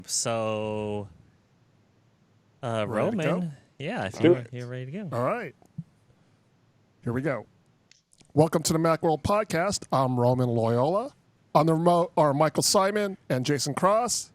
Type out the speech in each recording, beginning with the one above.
So, Ready to go? Roman, yeah, if do it. you're ready to go. All right. Here we go. Welcome to the Macworld Podcast. I'm Roman Loyola. On the remote are Michael Simon and Jason Cross.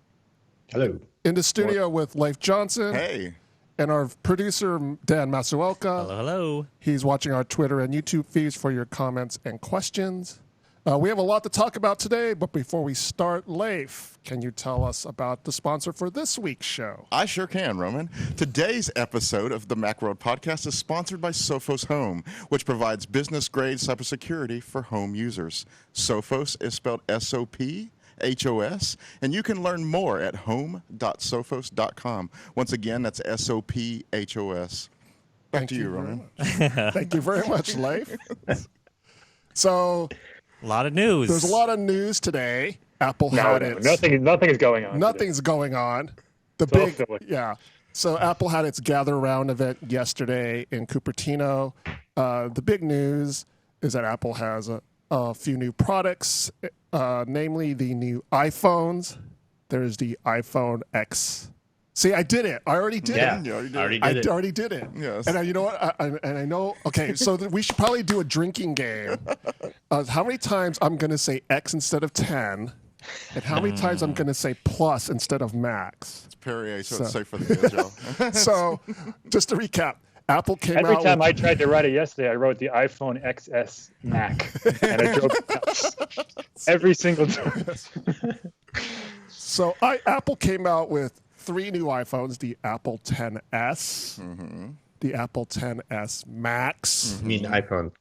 Hello. In the studio with Leif Johnson. Hey. And our producer, Dan Masuoka. Hello, hello. He's watching our Twitter and YouTube feeds for your comments and questions. We have a lot to talk about today, but before we start, Leif, can you tell us about the sponsor for this week's show? I sure can, Roman. Today's episode of the Macworld Podcast is sponsored by Sophos Home, which provides business-grade cybersecurity for home users. Sophos is spelled S-O-P-H-O-S, and you can learn more at home.sophos.com. Once again, that's S-O-P-H-O-S. Back to you, Roman. Thank you very much, Leif. So, A lot of news. there's a lot of news today. Apple had its... Nothing is going on. Nothing's going on. The It's all big, silly. yeah. So Apple had its Gather Around event yesterday in Cupertino. The big news is that Apple has a few new products, namely the new iPhones. There's the iPhone X. See, I did it. I already did Yeah, it. Yeah, you did. I Already did it. Yes. And you know what? I know. Okay, so we should probably do a drinking game. How many times I'm going to say X instead of 10, and how many times I'm going to say plus instead of max. It's Perrier, so it's safe for the kids, y'all. So, just to recap, Apple came Every out time with, I tried to write it yesterday, I wrote the iPhone XS Mac, and I drove it nuts. Every single time. So Apple came out with 3 new iPhones: the Apple XS, the Apple XS Max. You mean iPhone.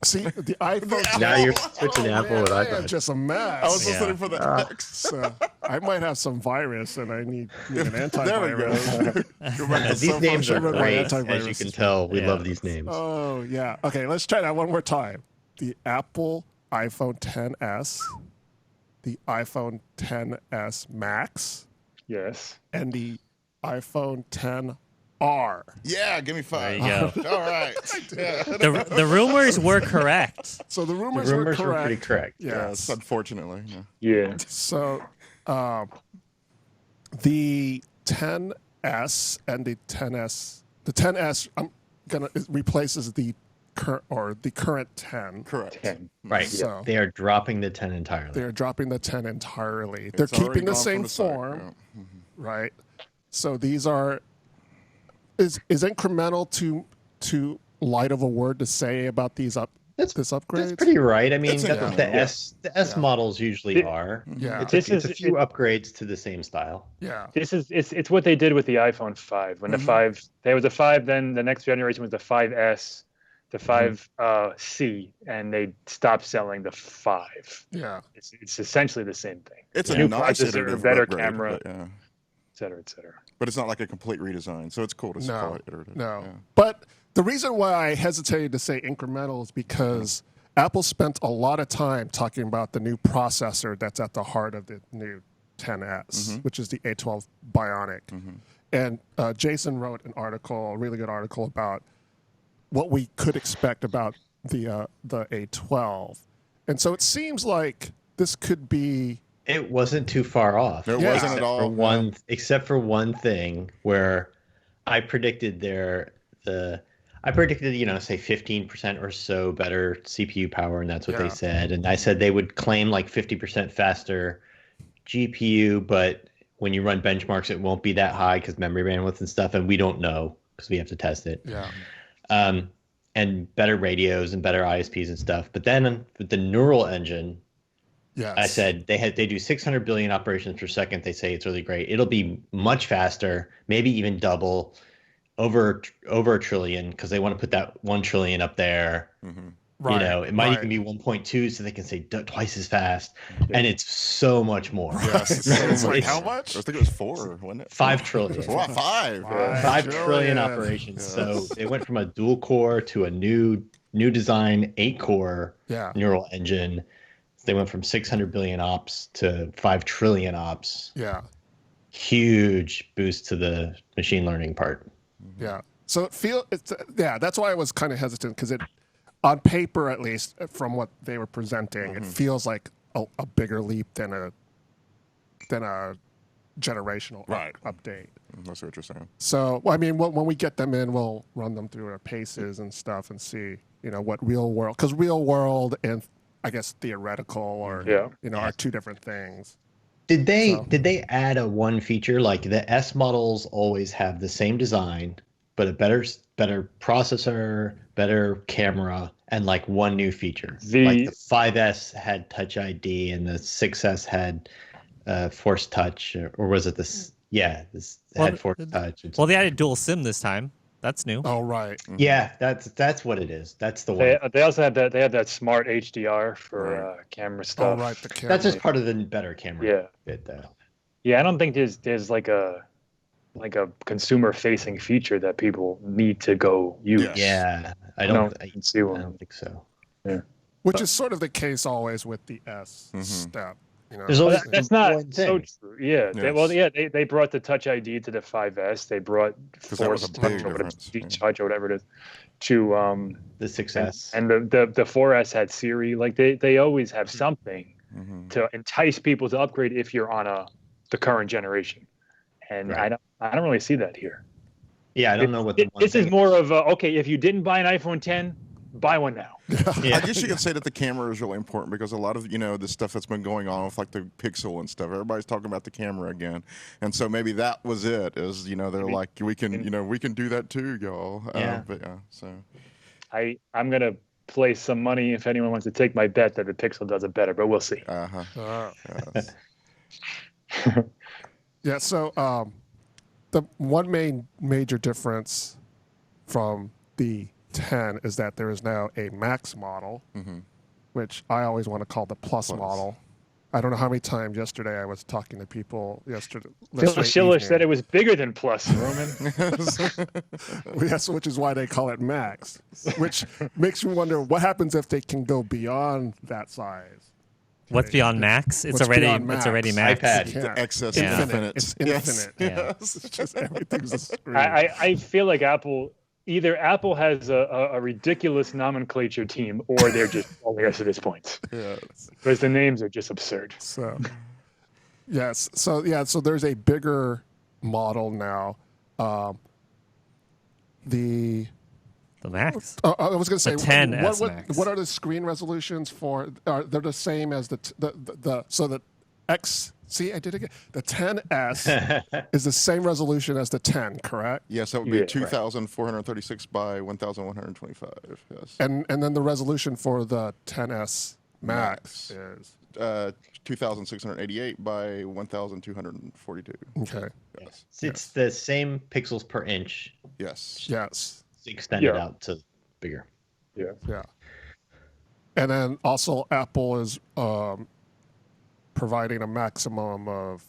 See, the iPhone. Now you're switching to Apple with I am iPhone. just a mess. I was Yeah. listening for the X. So I might have some virus, and I need an There we antivirus. go. Go back to These Sophos. names are Remember great. antivirus. As you can tell, we Yeah. love these names. Oh yeah. Okay, let's try that one more time. The Apple iPhone XS, the iPhone XS Max, Yes. and the iPhone XR. Yeah, give me 5. There you All right. Yeah. the rumors were correct. So the The rumors, rumors were were correct. pretty correct. Yes, Yes. unfortunately. Yeah. Yeah. So the 10s and the 10s, the 10s, it replaces the current 10. Correct. 10. Right. So- They are dropping the 10 entirely. They're dropping the 10 entirely. It's They're already keeping the gone same from start, form, yeah. right? So these are is incremental to light of a word to say about these this upgrade. That's pretty right. I mean, It's that's what the incremental. the S models usually It- are. Yeah. It's, This it's a is- few upgrades to the same style. Yeah. It's what they did with the iPhone 5. When the 5, there was a 5, then the next generation was the 5S, the 5C, and they stopped selling the 5. Yeah. It's essentially the same thing. It's New a nice processor, iterative better upgrade, camera, but, yeah. et cetera, et cetera. But it's not like a complete redesign, so it's cool to call No. it iterative. No. Yeah. But the reason why I hesitated to say incremental is because Apple spent a lot of time talking about the new processor that's at the heart of the new 10s, which is the A12 Bionic. And Jason wrote an article, a really good article about what we could expect about the A12. And so it seems like this could be It wasn't too far off. It Yeah. wasn't at all. Except for one thing where I predicted I predicted, say 15% or so better CPU power, and that's what Yeah. they said. And I said they would claim like 50% faster GPU, but when you run benchmarks, it won't be that high because memory bandwidth and stuff, and we don't know because we have to test it. yeah. And better radios and better ISPs and stuff. But then with the neural engine, Yes. I said they do 600 billion operations per second. They say it's really great. It'll be much faster, maybe even double, over a trillion, because they want to put that 1 trillion up there. Right, It might right. even be 1.2, so they can say twice as fast, and it's so much more. Yes. It's like It's how much? I think it was 4, wasn't it? 5 trillion. Wow, 5. Five. 5 trillion trillion. operations. So they went from a dual core to a new design 8-core Yeah. neural engine. They went from 600 billion ops to 5 trillion ops. Yeah. Huge boost to the machine learning part. Yeah. So that's why I was kind of hesitant, because on paper, at least from what they were presenting, it feels like a bigger leap than a generational Right. update. That's what you're saying. So, well, I mean, when we get them in, we'll run them through our paces and stuff and see, what real world, because real world and I guess theoretical or, are two different things. Did they add a one feature like the S models always have the same design, but a better processor, better camera, and like one new feature? Like the 5S had Touch ID and the 6S had Force Touch, or was it this? Yeah, this had Force Touch. Well, they added dual SIM this time. That's new. Oh, right. Yeah, that's what it is. That's the one. They also had that. They had that smart HDR for camera stuff. Oh, right. The camera. That's just part of the better camera. Yeah. Bit, Yeah, I don't think there's like a consumer facing feature that people need to go use. Yeah, I don't see one. I don't think so. Yeah. Which is sort of the case always with the S step. There's always That's not one so thing. true. Yeah. Yes. They brought the Touch ID to the 5S. They brought that was Force a Touch big or whatever, difference. Touch or whatever it is, to The 6S. and the 4S had Siri. Like they always have something to entice people to upgrade if you're on the current generation. And Right. I don't really see that here. Yeah, I don't know what the one This is thing more of okay, if you didn't buy an iPhone 10, buy one now. Yeah. I guess you could say that the camera is really important because a lot of the stuff that's been going on with like the Pixel and stuff, everybody's talking about the camera again, and so maybe that was it. Is they're like we can do that too, y'all. Yeah. So I'm gonna place some money if anyone wants to take my bet that the Pixel does it better, but we'll see. yes. Yeah, so the one major difference from the 10 is that there is now a Max model, which I always want to call the Plus model. I don't know how many times yesterday I was talking to people Phil Schiller said it was bigger than Plus, Roman. Yes, which is why they call it Max, which makes me wonder what happens if they can go beyond that size. What's beyond Max? It's What's already beyond Max? Max. iPad. You can't. The excess Yeah. infinite. It's Yes. infinite. Yes. It's just everything's a screen. I feel like Apple has a ridiculous nomenclature team, or they're just only us at this point. Yes. Because the names are just absurd. So, yes. So there's a bigger model now. The Max. I was going to say, The 10S Max. what are the screen resolutions for? They're the same as the X. See, I did it again. The 10S is the same resolution as the 10, correct? Yes, that would be Yeah, 2,436 by 1,125. Yes. And then the resolution for the 10S Max is 2,688 by 1,242. okay. Yes. It's the same pixels per inch Yes. Yes. extended out to bigger. Yeah. Yeah. And then also Apple is providing a maximum of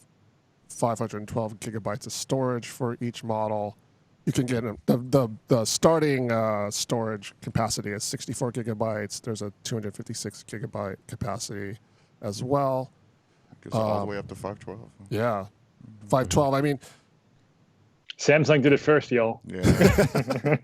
512 gigabytes of storage for each model. You can get the starting storage capacity is 64 gigabytes. There's a 256 gigabyte capacity as well. Goes all the way up to 512. Yeah. 512. I mean, Samsung did it first, y'all. Yeah.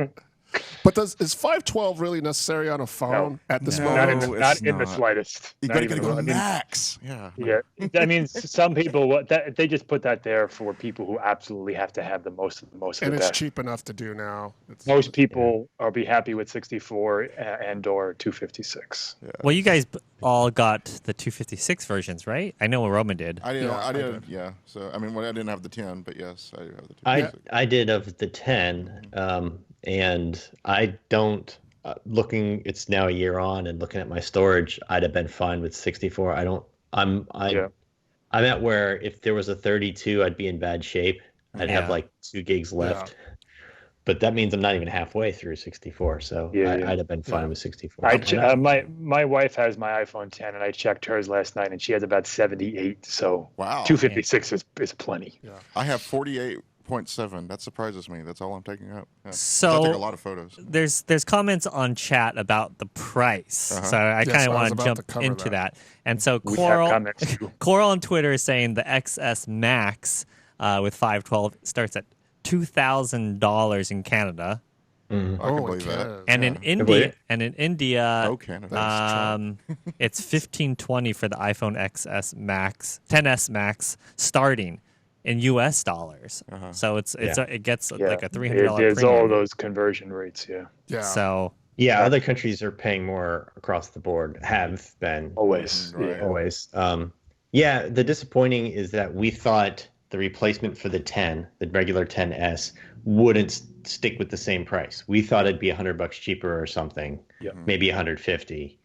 but is 512 really necessary on a phone at this moment? No, Not it's in the not. slightest. You Not gotta even go I mean, max. Yeah. Yeah, I mean, some people they just put that there for people who absolutely have to have the most of the And it's best. cheap enough to do now. Most people are be happy with 64 and or 256. Well, you guys all got the 256 versions, right? I know what Roman did. I didn't. Yeah, I I didn't. did. Yeah. So I mean, I didn't have the 10, but yes, I do have the 2. I did of the 10, and I don't. Looking, it's now a year on, and looking at my storage, I'd have been fine with 64. I'm at where if there was a 32, I'd be in bad shape. I'd have Yeah. like 2 gigs left. But that means I'm not even halfway through 64, so I'd have been fine with 64. My wife has my iPhone 10, and I checked hers last night, and she has about 78. So Wow. 256 is plenty. I have 48.7. That surprises me. That's all I'm taking up. Yeah. So- I take a lot of photos. There's comments on chat about the price, so I Yes, kind I of was want to about jump to cover into that. that. And so We have comments too. Coral on Twitter is saying the XS Max with 512 starts at $2,000 in Canada, I can Holy believe that. cow. and in India, Oh, Canada. it's $1,520 for the iPhone XS Max, 10s Max, starting. in U.S. dollars. So it gets like a $300 There's premium. all those conversion rates. Yeah, Yeah. So Yeah, other countries are paying more across the board, have been. always. Right. Yeah. Always. Yeah, the disappointing is that we thought the replacement for the 10, the regular 10S, wouldn't stick with the same price. We thought it'd be $100 cheaper or something, maybe 150,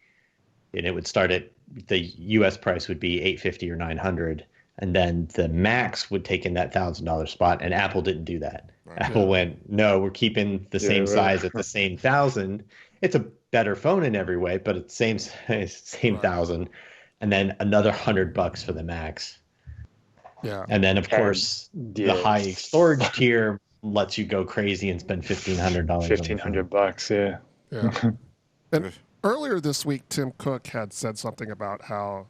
and it would start at the U.S. price would be $850 or $900, and then the Max would take in that $1,000 spot. And Apple didn't do that. Apple went, no, we're keeping the same size at the same 1,000. It's a better phone in every way, but it's same size, same 1,000, and then another $100 for the Max. Yeah. And then, of course, the high storage tier lets you go crazy and spend $1,500. $1,500. Yeah. Yeah. And earlier this week, Tim Cook had said something about how,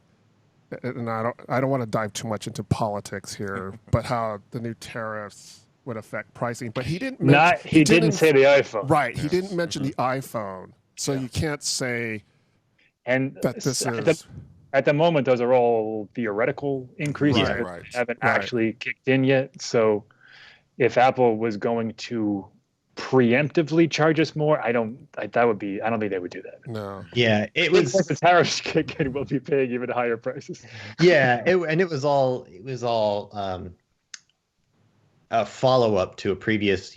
and I don't want to dive too much into politics here, but how the new tariffs would affect pricing. But he didn't. He didn't say the iPhone. Right. He didn't mention the iPhone, so you can't say And that this is. at the moment, those are all theoretical increases Right, that haven't actually kicked in yet. So if Apple was going to preemptively charge us more, I don't think they would do that. No. Yeah, it Once was. the tariffs kick in, we'll be paying even higher prices. Yeah, it was all a follow up to a previous.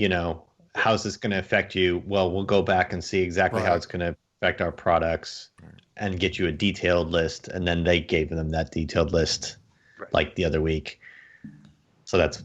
How's this going to affect you? Well, we'll go back and see exactly how it's going to affect our products and get you a detailed list. And then they gave them that detailed list like the other week. So that's,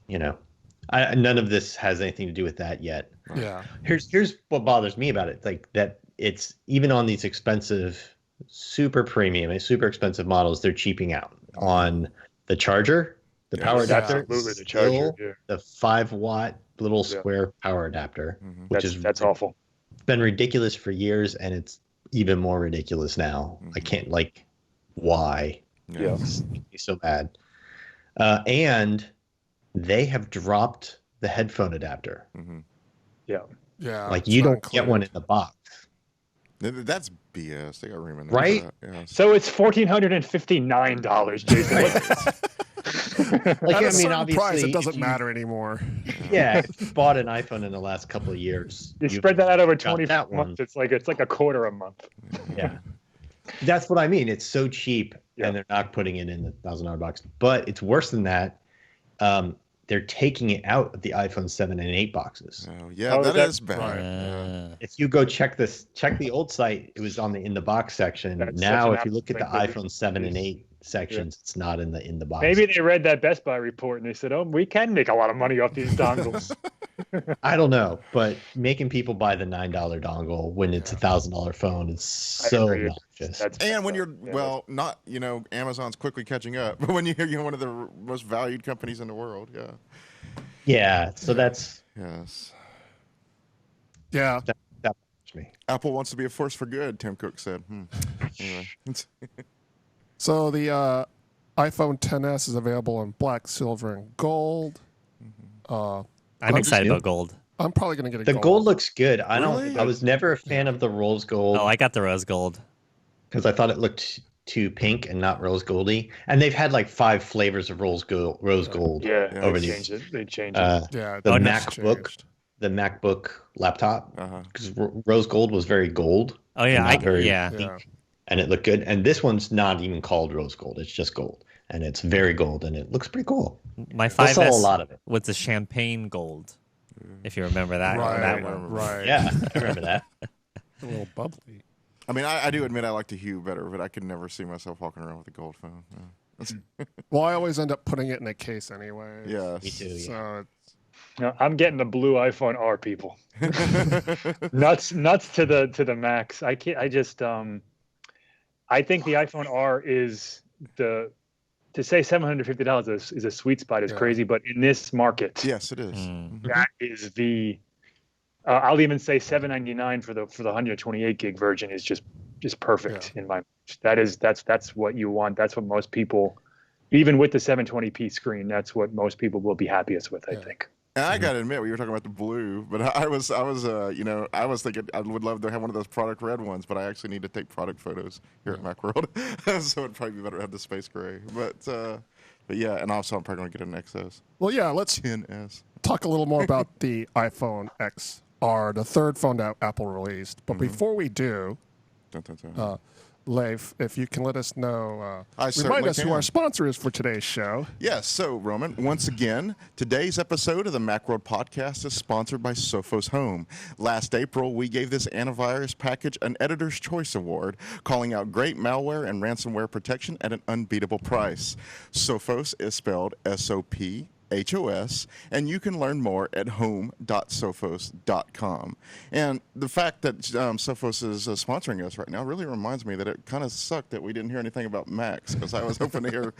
none of this has anything to do with that yet. Yeah. Here's what bothers me about it. Like that it's even on these expensive, super premium and super expensive models, they're cheaping out on the charger, the power adapter, absolutely, the charger, still the 5-watt little square power adapter, which that's awful. It's been ridiculous for years, and it's even more ridiculous now. I can't why? Yeah. It's so bad. And they have dropped the headphone adapter. Yeah. Yeah. Like it's you not don't get one in the box. That's BS. They got room in there. Right? For that. Yeah. So it's $1,459, Jason. At a certain obviously, price, it doesn't if you- matter anymore. Yeah, if you bought an iPhone in the last couple of years, You spread that out over got 20 that one. months. It's like a quarter a month. Yeah, that's what I mean. It's so cheap, Yeah. and they're not putting it in the $1,000 box. But it's worse than that. They're taking it out of the iPhone 7 and 8 boxes. Oh, yeah, Oh, that that- is bad. Yeah. If you go check the old site, it was on the in the box section. That's Now, such an if you look at the absolute iPhone 7 and 8 sections, it's not in the box. Maybe they read that Best Buy report and they said, "Oh, we can make a lot of money off these dongles." I don't know, but making people buy the $9 dongle when it's $1,000 phone is so agree. obnoxious. And when you're, not, Amazon's quickly catching up, but when you're one of the most valued companies in the world, yeah. Yeah, so that's Yes. Yeah. that bothers me. Apple wants to be a force for good, Tim Cook said. Anyway. So the iPhone XS is available in black, silver, and gold. I'm excited about gold. I'm probably going to get a The gold looks good. I Really? was never a fan of the rose gold Oh, I got the rose gold. because I thought it looked too pink and not rose goldy. And they've had like 5 flavors of rose gold. Yeah, over they the changed it. They changed it. Yeah. the it's MacBook, changed. the MacBook laptop, Uh-huh. because rose gold was very gold. Oh yeah, Not very yeah. pink, Yeah. and it looked good. And this one's not even called rose gold; it's just gold, and it's very gold, and it looks pretty cool. My I saw a 5S lot of it. was the champagne gold. If you remember that Right. one. Right. Yeah, I remember that. A little bubbly. I mean, I do admit I like the hue better, but I could never see myself walking around with a gold phone. Yeah. Well, I always end up putting it in a case anyway. Yes. Me too. Yeah. So No, I'm getting the blue iPhone R, people. nuts to the max. I can't. I just I think the iPhone R is to say $750 is a sweet spot is Yeah. crazy, but in this market, Yes, it is. that is the. I'll even say $799 for the 128 gig version is just perfect in my. That's what you want. That's what most people, even with the 720p screen, that's what most people will be happiest with. I think. And I gotta admit, we were talking about the blue, but I was thinking I would love to have one of those product red ones, but I actually need to take product photos here at Macworld, so it'd probably be better to have the space gray. But But yeah, and also I'm probably going to get an XS. Well, yeah, let's 10S. talk a little more about the iPhone XR, the third phone that Apple released. But before we do, Dun, dun, dun. Leif, if you can let us know, I remind certainly us who can. our sponsor is for today's show. Yes, so Roman, once again, today's episode of the Macworld Podcast is sponsored by Sophos Home. Last April, we gave this antivirus package an Editor's Choice Award, calling out great malware and ransomware protection at an unbeatable price. Sophos is spelled SOPHOS, and you can learn more at home.sophos.com. And the fact that Sophos is sponsoring us right now really reminds me that it kind of sucked that we didn't hear anything about Macs, because I was hoping to hear,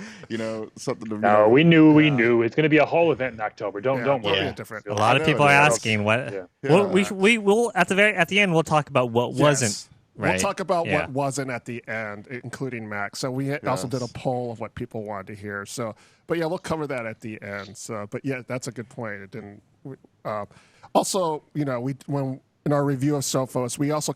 something to. No, we knew. It's going to be a whole event in October. Don't It'll worry. be a different. A lot of know, people are yeah. asking what. Yeah. Well, we will at the end we'll talk about what wasn't. Yes. Right. We'll talk about Yeah. what wasn't at the end, including Mac. So we also did a Yes. poll of what people wanted to hear. So, but yeah, we'll cover that at the end. So, but yeah, that's a good point. It didn't. Also, when in our review of Sophos, we also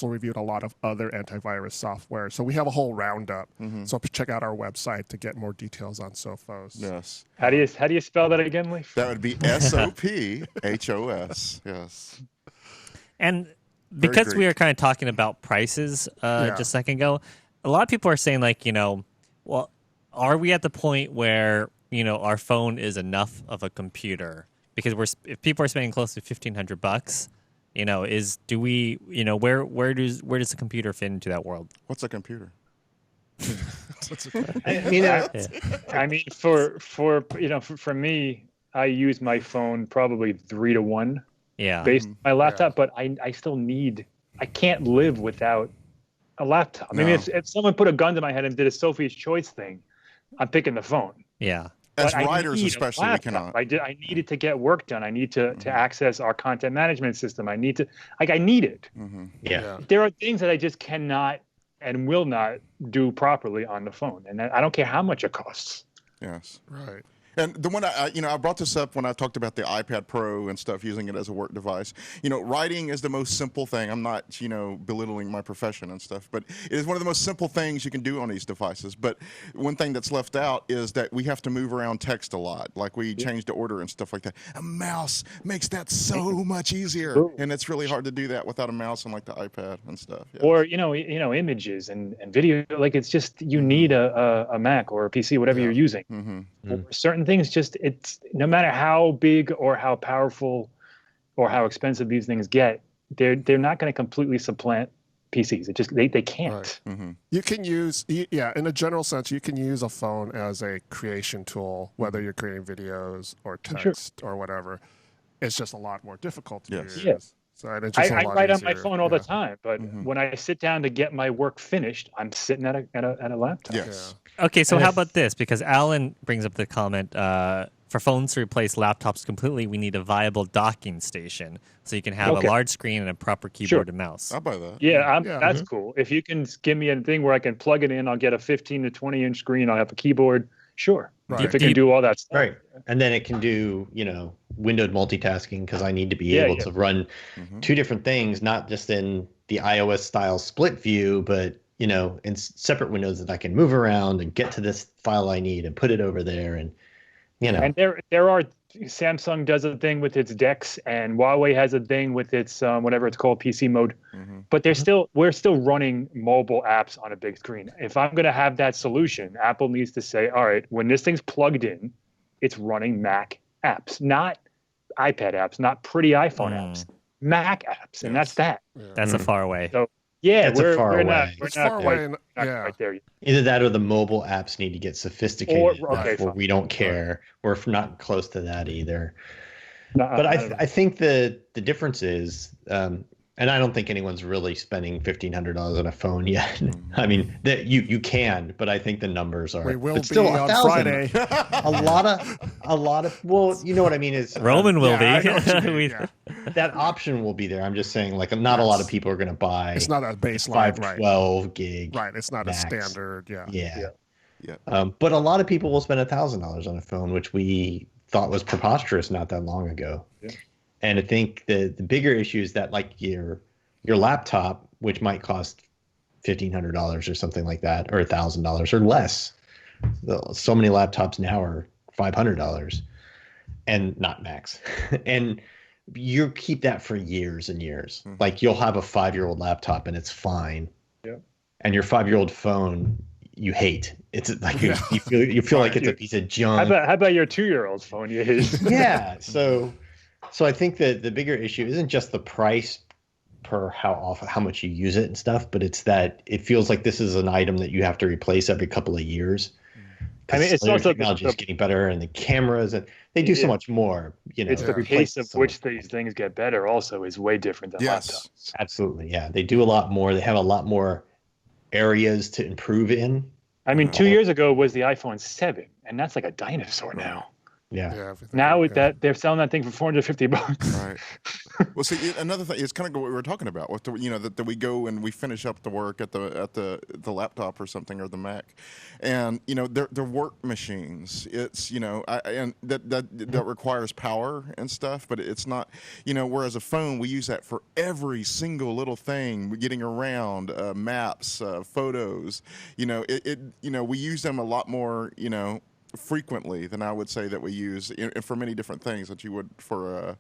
reviewed a lot of other antivirus software. So we have a whole roundup. So check out our website to get more details on Sophos. Yes. How do you spell that again, Leif? That would be SOPHOS. Yes. And because we Greek. are kind of talking about prices just a second ago, a lot of people are saying well, are we at the point where our phone is enough of a computer? Because if people are spending close to $1,500, where does the computer fit into that world? What's a computer? I mean, for me, I use my phone probably 3 to 1 Yeah. based on my laptop, but I still I can't live without a laptop. I mean, No. if someone put a gun to my head and did a Sophie's Choice thing, I'm picking the phone. Yeah. As But I writers, need a especially, we laptop. cannot. I need it to get work done. I need to access our content management system. I need it. Yeah. There are things that I just cannot and will not do properly on the phone, and I don't care how much it costs. Yes. Right. And the one I brought this up when I talked about the iPad Pro and stuff, using it as a work device. Writing is the most simple thing. I'm not, belittling my profession and stuff, but it is one of the most simple things you can do on these devices. But one thing that's left out is that we have to move around text a lot. Like we change the order and stuff like that. A mouse makes that so much easier, and it's really hard to do that without a mouse on like the iPad and stuff. Yes. Or images and video. Like it's just you need a Mac or a PC, whatever you're using. For certain things, it's no matter how big or how powerful or how expensive these things get, they're not going to completely supplant PCs. It just they can't. Right. You can use, in a general sense, you can use a phone as a creation tool, whether you're creating videos or text or whatever. It's just a lot more difficult to Yes. use. Yeah. So and it's just a I lot write on my easier. phone all the time, but when I sit down to get my work finished, I'm sitting at a laptop. Yes. Okay, so And how if- about this? Because Alan brings up the comment, for phones to replace laptops completely, we need a viable docking station. So you can have Okay. a large screen and a proper keyboard and mouse. I'll buy that. Yeah, Yeah. that's cool. If you can give me a thing where I can plug it in, I'll get a 15 to 20 inch screen. I'll have a keyboard. Sure. Right. If it can do all that stuff. Right. And then it can do, windowed multitasking because I need to be Yeah, able yeah. to run two different things, not just in the iOS style split view, but, in separate windows that I can move around and get to this file I need and put it over there. And, And there are Samsung does a thing with its DeX, and Huawei has a thing with its whatever it's called, PC mode. But we're still running mobile apps on a big screen. If I'm going to have that solution, Apple needs to say, all right, when this thing's plugged in, it's running Mac apps, not iPad apps, not pretty iPhone apps, Mac apps, and that's that. That's a far away. So yeah, That's a far we're not away. we're It's not far quite, away. And, not yeah. quite there yet. either that or the mobile apps need to get sophisticated okay, before fine. we don't care. We're not close to that either. No, But I don't know. I think the difference is, and I don't think anyone's really spending $1,500 on a phone yet. I mean, that you can, but I think the numbers are. We will but be still, on 1,000. Friday. a lot of. Well, you know what I mean is Roman will Yeah, I know what you be. mean, We- yeah. that option will be there. I'm just saying, like, not a lot of people are going to buy. It's not a baseline, right? 512 gig. Right. It's not Max. a standard. Yeah. Yeah. Yeah. But a lot of people will spend $1,000 on a phone, which we thought was preposterous not that long ago. Yeah. And I think the bigger issue is that, like, your laptop, which might cost $1,500 or something like that, or $1,000 or less, So many laptops now are $500, and not Macs, and you keep that for years and years. Like you'll have a 5-year-old laptop and it's fine, Yeah. and your 5-year-old phone you hate. It's like you feel like it's a piece of junk. How about your 2-year-old phone you hate? Yeah. So I think that the bigger issue isn't just the price per how much you use it and stuff, but it's that it feels like this is an item that you have to replace every couple of years. I mean, it's also technology is getting better, and the cameras, and they do so much more. It's the pace of which these things get better also is way different than laptops. Absolutely, yeah. They do a lot more. They have a lot more areas to improve in. I mean, 2 years ago was the iPhone 7, and that's like a dinosaur now. Yeah. Now that they're selling that thing for $450. Right. Well, see, another thing is kind of what we were talking about. With that we go and we finish up the work at the laptop or something, or the Mac, and they're work machines. It's and that requires power and stuff, but it's not whereas a phone, we use that for every single little thing, getting around, maps, photos. We use them a lot more frequently than I would say that we use for many different things that you would for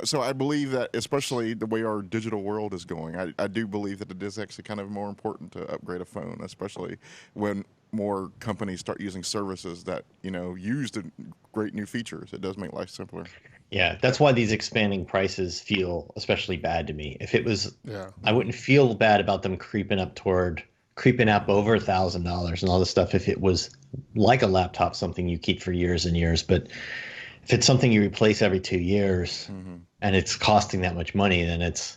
so I believe that, especially the way our digital world is going, I do believe that it is actually kind of more important to upgrade a phone, especially when more companies start using services that use the great new features. It does make life simpler. Yeah, that's why these expanding prices feel especially bad to me. If it was, I wouldn't feel bad about them creeping up over $1,000 and all this stuff if it was like a laptop, something you keep for years and years. But if it's something you replace every 2 years and it's costing that much money, then it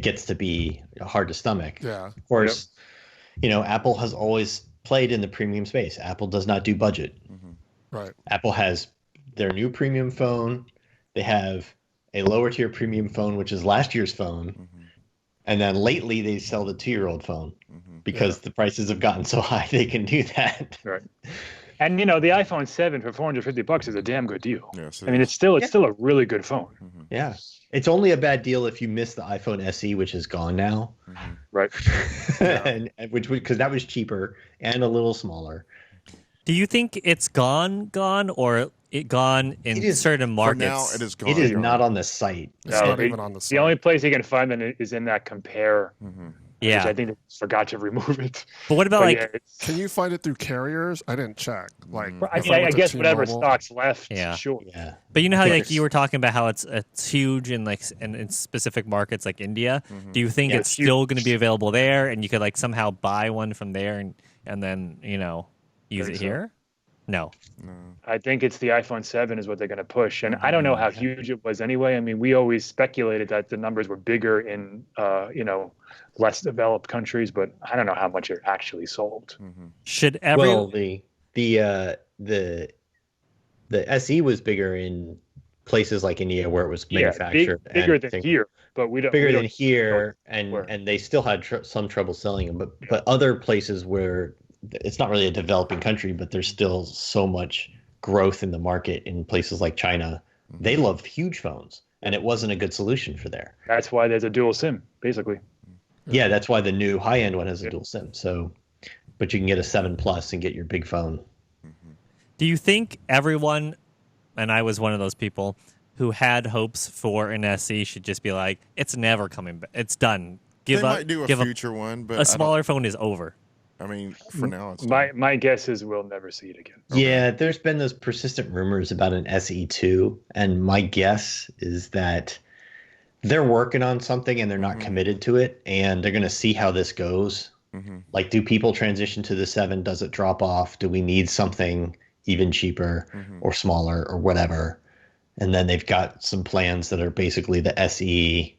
gets to be hard to stomach. Yeah. Of course, Apple has always played in the premium space. Apple does not do budget. Right. Apple has their new premium phone. They have a lower tier premium phone, which is last year's phone. And then lately they sell the 2-year-old phone because the prices have gotten so high they can do that. Right. And the iPhone 7 for $450 is a damn good deal. Yes, I mean, it's still a really good phone. Yeah. It's only a bad deal if you miss the iPhone SE, which is gone now. Right. and because that was cheaper and a little smaller. Do you think it's gone, or it gone in certain markets? For now, it is gone. It is not on the site. It's not even on the site. The only place you can find it is in that compare. Yeah. Which I think they forgot to remove it. But what about can you find it through carriers? I didn't check. I guess whatever stock's left. Yeah. Sure. Yeah. But you know how you were talking about how it's huge in in specific markets like India. Do you think it's still going to be available there, and you could somehow buy one from there and then use it here? No. I think it's the iPhone 7 is what they're going to push. And I don't know how huge it was anyway. I mean, we always speculated that the numbers were bigger in, less developed countries, but I don't know how much it actually sold. Should the SE was bigger in places like India where it was manufactured. Bigger than here, but we don't. Bigger than here, and they still had some trouble selling them. But other places where it's not really a developing country, but there's still so much growth in the market in places like China. They love huge phones, and it wasn't a good solution for there. That's why there's a dual SIM, basically. Yeah, that's why the new high-end one has a dual SIM. So, but you can get a 7 Plus and get your big phone. Do you think everyone, and I was one of those people, who had hopes for an SE should just be like, it's never coming back. It's done. They might do a future one, but a smaller phone is over. I mean, for now, it's my guess is we'll never see it again. Yeah, there's been those persistent rumors about an SE2, and my guess is that they're working on something and they're not committed to it, and they're going to see how this goes. Like, do people transition to the 7? Does it drop off? Do we need something even cheaper or smaller or whatever? And then they've got some plans that are basically the SE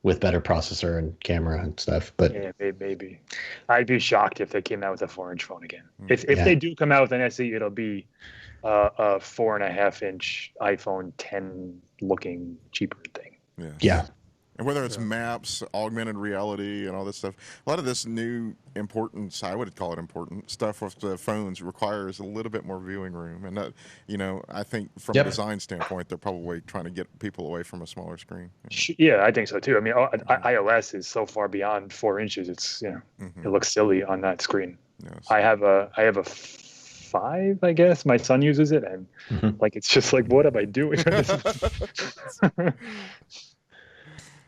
with better processor and camera and stuff. But yeah, maybe. I'd be shocked if they came out with a 4-inch phone again. If they do come out with an SE, it'll be a 4.5-inch iPhone 10 looking cheaper thing. Yeah. And whether it's maps, augmented reality, and all this stuff, a lot of this new I would call it important stuff with the phones requires a little bit more viewing room. And that, I think from a design standpoint, they're probably trying to get people away from a smaller screen. Yeah, I think so too. I mean, iOS is so far beyond 4 inches. It's, it looks silly on that screen. Yes. I have a 5, I guess. My son uses it, and like it's just like, what am I doing?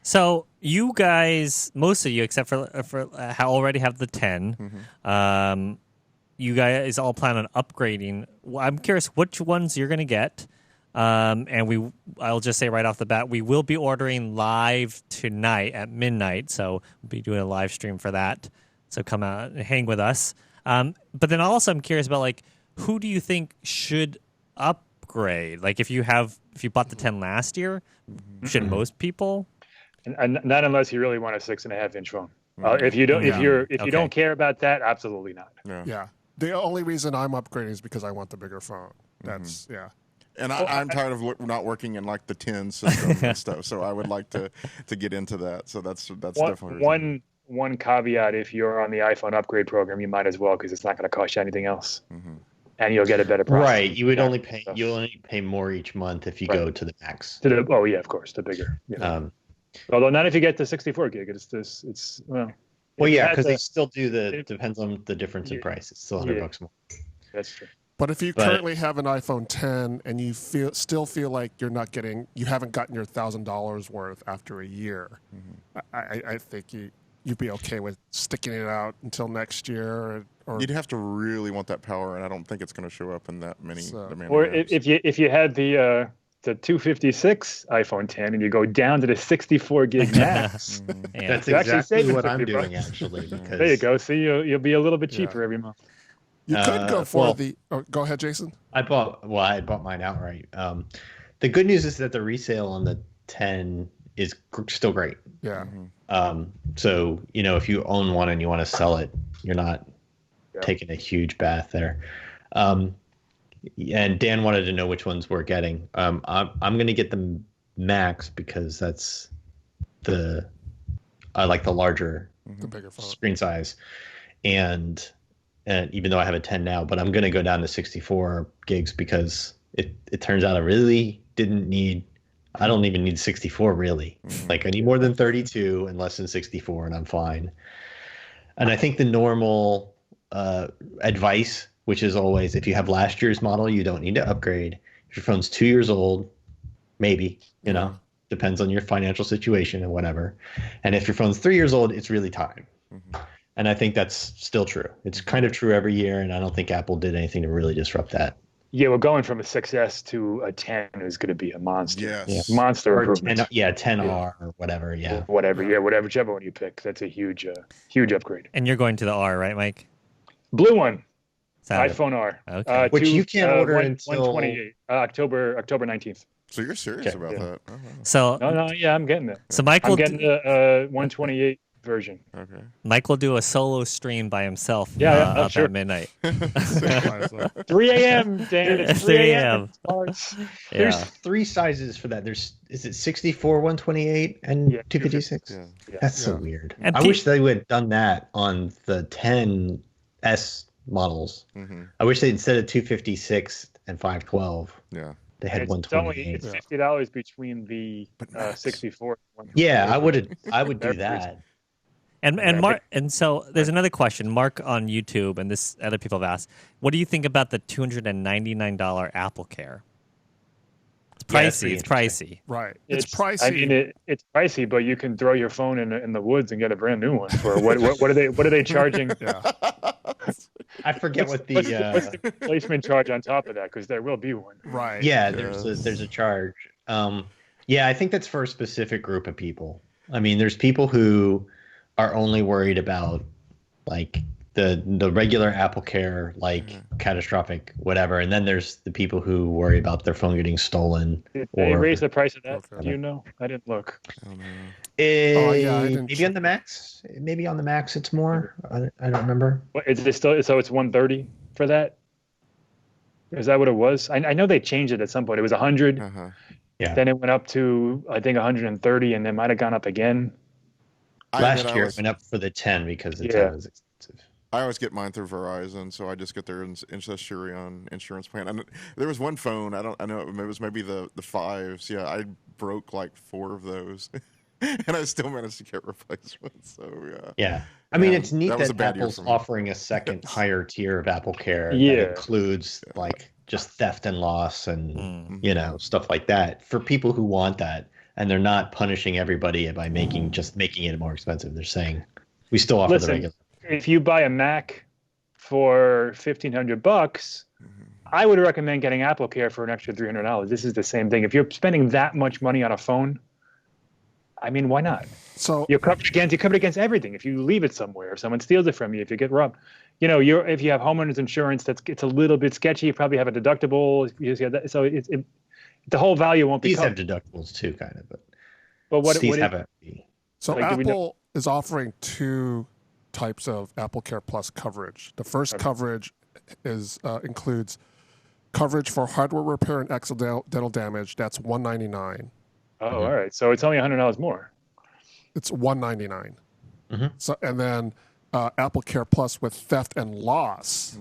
So you guys, most of you, except for already have the 10. You guys all plan on upgrading. I'm curious which ones you're going to get. And I'll just say right off the bat, we will be ordering live tonight at midnight. So we'll be doing a live stream for that. So come out and hang with us. But then also I'm curious about like, who do you think should upgrade? Like if you bought the 10 last year, should most people? And not unless you really want a 6.5-inch phone. If you don't, if you don't care about that, absolutely not. Yeah. The only reason I'm upgrading is because I want the bigger phone. That's And I'm tired of not working in like the 10 system and stuff. So I would like to get into that. So that's definitely one caveat. If you're on the iPhone upgrade program, you might as well, because it's not going to cost you anything else, and you'll get a better price. Right. You would only pay more each month if you go to the max. Oh yeah, of course, the bigger. Although not if you get the 64 gig. Well, yeah, because they still do depends on the difference in price. It's still $100 more. That's true. But if you currently have an iPhone 10 and you still feel like you haven't gotten your $1,000 worth after a year, I think you'd be okay with sticking it out until next year. Or you'd have to really want that power, and I don't think it's going to show up in that many. Or if you had the 256 iPhone 10 and you go down to the 64 gig max, that's exactly what I'm doing actually. Because there you go. See, you'll be a little bit cheaper every month. You could go for the. Oh, go ahead, Jason. I bought mine outright. The good news is that the resale on the 10 is still great. Yeah. So if you own one and you want to sell it, you're not taking a huge bath there. And Dan wanted to know which ones we're getting. I'm going to get the Max because that's I like the larger, the bigger phone screen size, and even though I have a 10 now, but I'm going to go down to 64 gigs because it turns out I really didn't need. I don't even need 64 really. Like I need more than 32 and less than 64, and I'm fine. And I think the normal advice, which is always, if you have last year's model, you don't need to upgrade. If your phone's 2 years old, maybe, depends on your financial situation and whatever. And if your phone's 3 years old, it's really time. And I think that's still true. It's kind of true every year, and I don't think Apple did anything to really disrupt that. Yeah, well, going from a 6S to a 10 is going to be a monster. Yes. Monster improvement. 10R or whatever, Whichever one you pick. That's a huge upgrade. And you're going to the R, right, Mike? Blue one. Sounded. iPhone R. Okay. Which you can't order until 128, October 19th. So you're serious about that? Oh, wow. So No, I'm getting it. So Mike I'm will getting the 128 version. Okay. Mike will do a solo stream by himself. I'm up sure. at midnight. 3 a.m. Dan. It's 3 a.m. There's 3 sizes for that. Is it 64, 128, and 256? Yeah. That's so weird. And I wish they would have done that on the 10S models. I wish they, instead of 256 and 512, they had 128. It's $50 between the 64 and 128. Yeah, I would do that. And Mark, and so there's another question, Mark on YouTube, and this other people have asked, what do you think about the $299 Apple Care? It's pricey. It's pricey. Right. It's pricey. I mean, it's pricey, but you can throw your phone in the woods and get a brand new one for what are they charging? I forget what's the replacement charge on top of that, because there will be one. Right. Yeah, there's a charge. I think that's for a specific group of people. I mean, there's people who are only worried about like the regular Apple Care, like catastrophic whatever, and then there's the people who worry about their phone getting stolen. Did they raise the price of that? Do you know? I didn't look. Maybe on the Max. Maybe on the Max it's more. I don't remember. What, is it still? So it's 130 for that? Is that what it was? I know they changed it at some point. It was 100. Yeah. Then it went up to I think 130, and then might have gone up again. Last year it went up for the 10 because the 10 was expensive. I always get mine through Verizon, so I just get their Insurance plan. And there was one phone, I know it was maybe the 5s. Yeah, I broke like 4 of those. and I still managed to get replacements. So yeah. Yeah. I mean, Yeah, it's neat that was a that bad year Apple's for me. offering a second higher tier of Apple Care Yeah. that includes like just theft and loss and Mm. stuff like that for people who want that, and they're not punishing everybody by making it more expensive. They're saying we still offer the Listen, regular. if you buy a Mac for $1,500, I would recommend getting Apple Care for an extra $300. This is the same thing. If you're spending that much money on a phone, I mean, why not? So You're covered against everything. If you leave it somewhere, if someone steals it from you, if you get robbed, if you have homeowners insurance, it's a little bit sketchy. You probably have a deductible. So the whole value won't be These have covered. deductibles too, kind of, But what these what have is, a So Like, do we Apple is offering two types of Apple Care Plus coverage. The first coverage includes coverage for hardware repair and accidental damage. That's $199. all right. So it's only $100 more. It's $199. Mhm. So and then Apple Care Plus with theft and loss.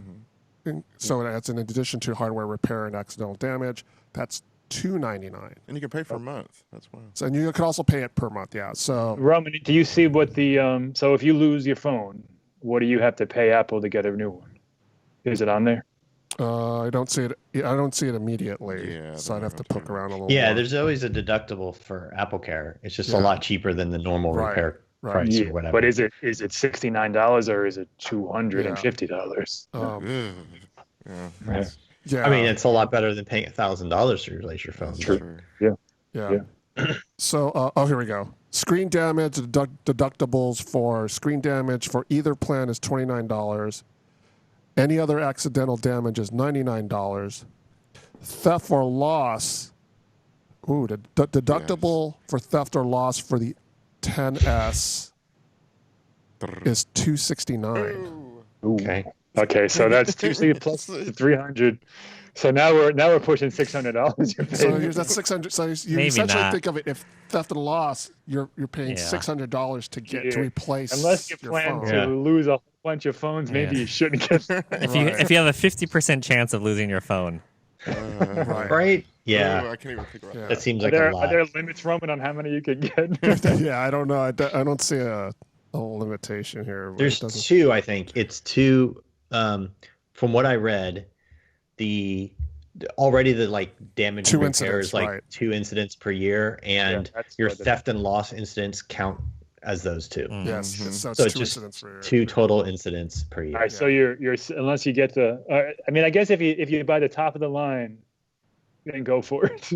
So that's in addition to hardware repair and accidental damage. That's $299. And you can pay for a month. That's why. So and you can also pay it per month. Yeah. So Roman, do you see what the so if you lose your phone, what do you have to pay Apple to get a new one? Is it on there? I don't see it. I don't see it immediately. Yeah, So I'd have to poke around a little. Yeah, more. there's always a deductible for Apple Care. It's just a Yeah. lot cheaper than the normal Right, repair right. price Yeah, or whatever. but is it $69 or is it $250? Yeah. Right. Yeah. I mean, it's a lot better than paying $1,000 to replace your phone. True. but- Yeah. So, here we go. Screen damage deductibles for screen damage for either plan is $29. Any other accidental damage is $99. Theft or loss. Ooh, the deductible for theft or loss for the 10S is $269. Okay. Okay, so that's 260 plus the 300. So now we're pushing $600. So that's $600. So you Maybe essentially not. think of it, if theft and loss, you're paying Yeah. $600 to get to Yeah. replace Unless you your plan phone. to Yeah. lose a whole bunch of phones, maybe Yeah. you shouldn't get. If you have a 50% chance of losing your phone, Right. Right? Oh, Yeah. I can't even think about Yeah. That seems Are like there, a lot. are there limits, Roman, on how many you can get? Yeah, I don't know. I don't see a limitation here. but There's it doesn't- two, I think. It's two. From what I read, already the like damage Two and repair incidents, is like right. 2 incidents per year, and that's your what the- theft and loss incidents count as those two. Yes, so So it's it's two just incidents for your. Two total incidents per year. All right, so you're unless you get I mean, I guess if you buy the top of the line, then go for it.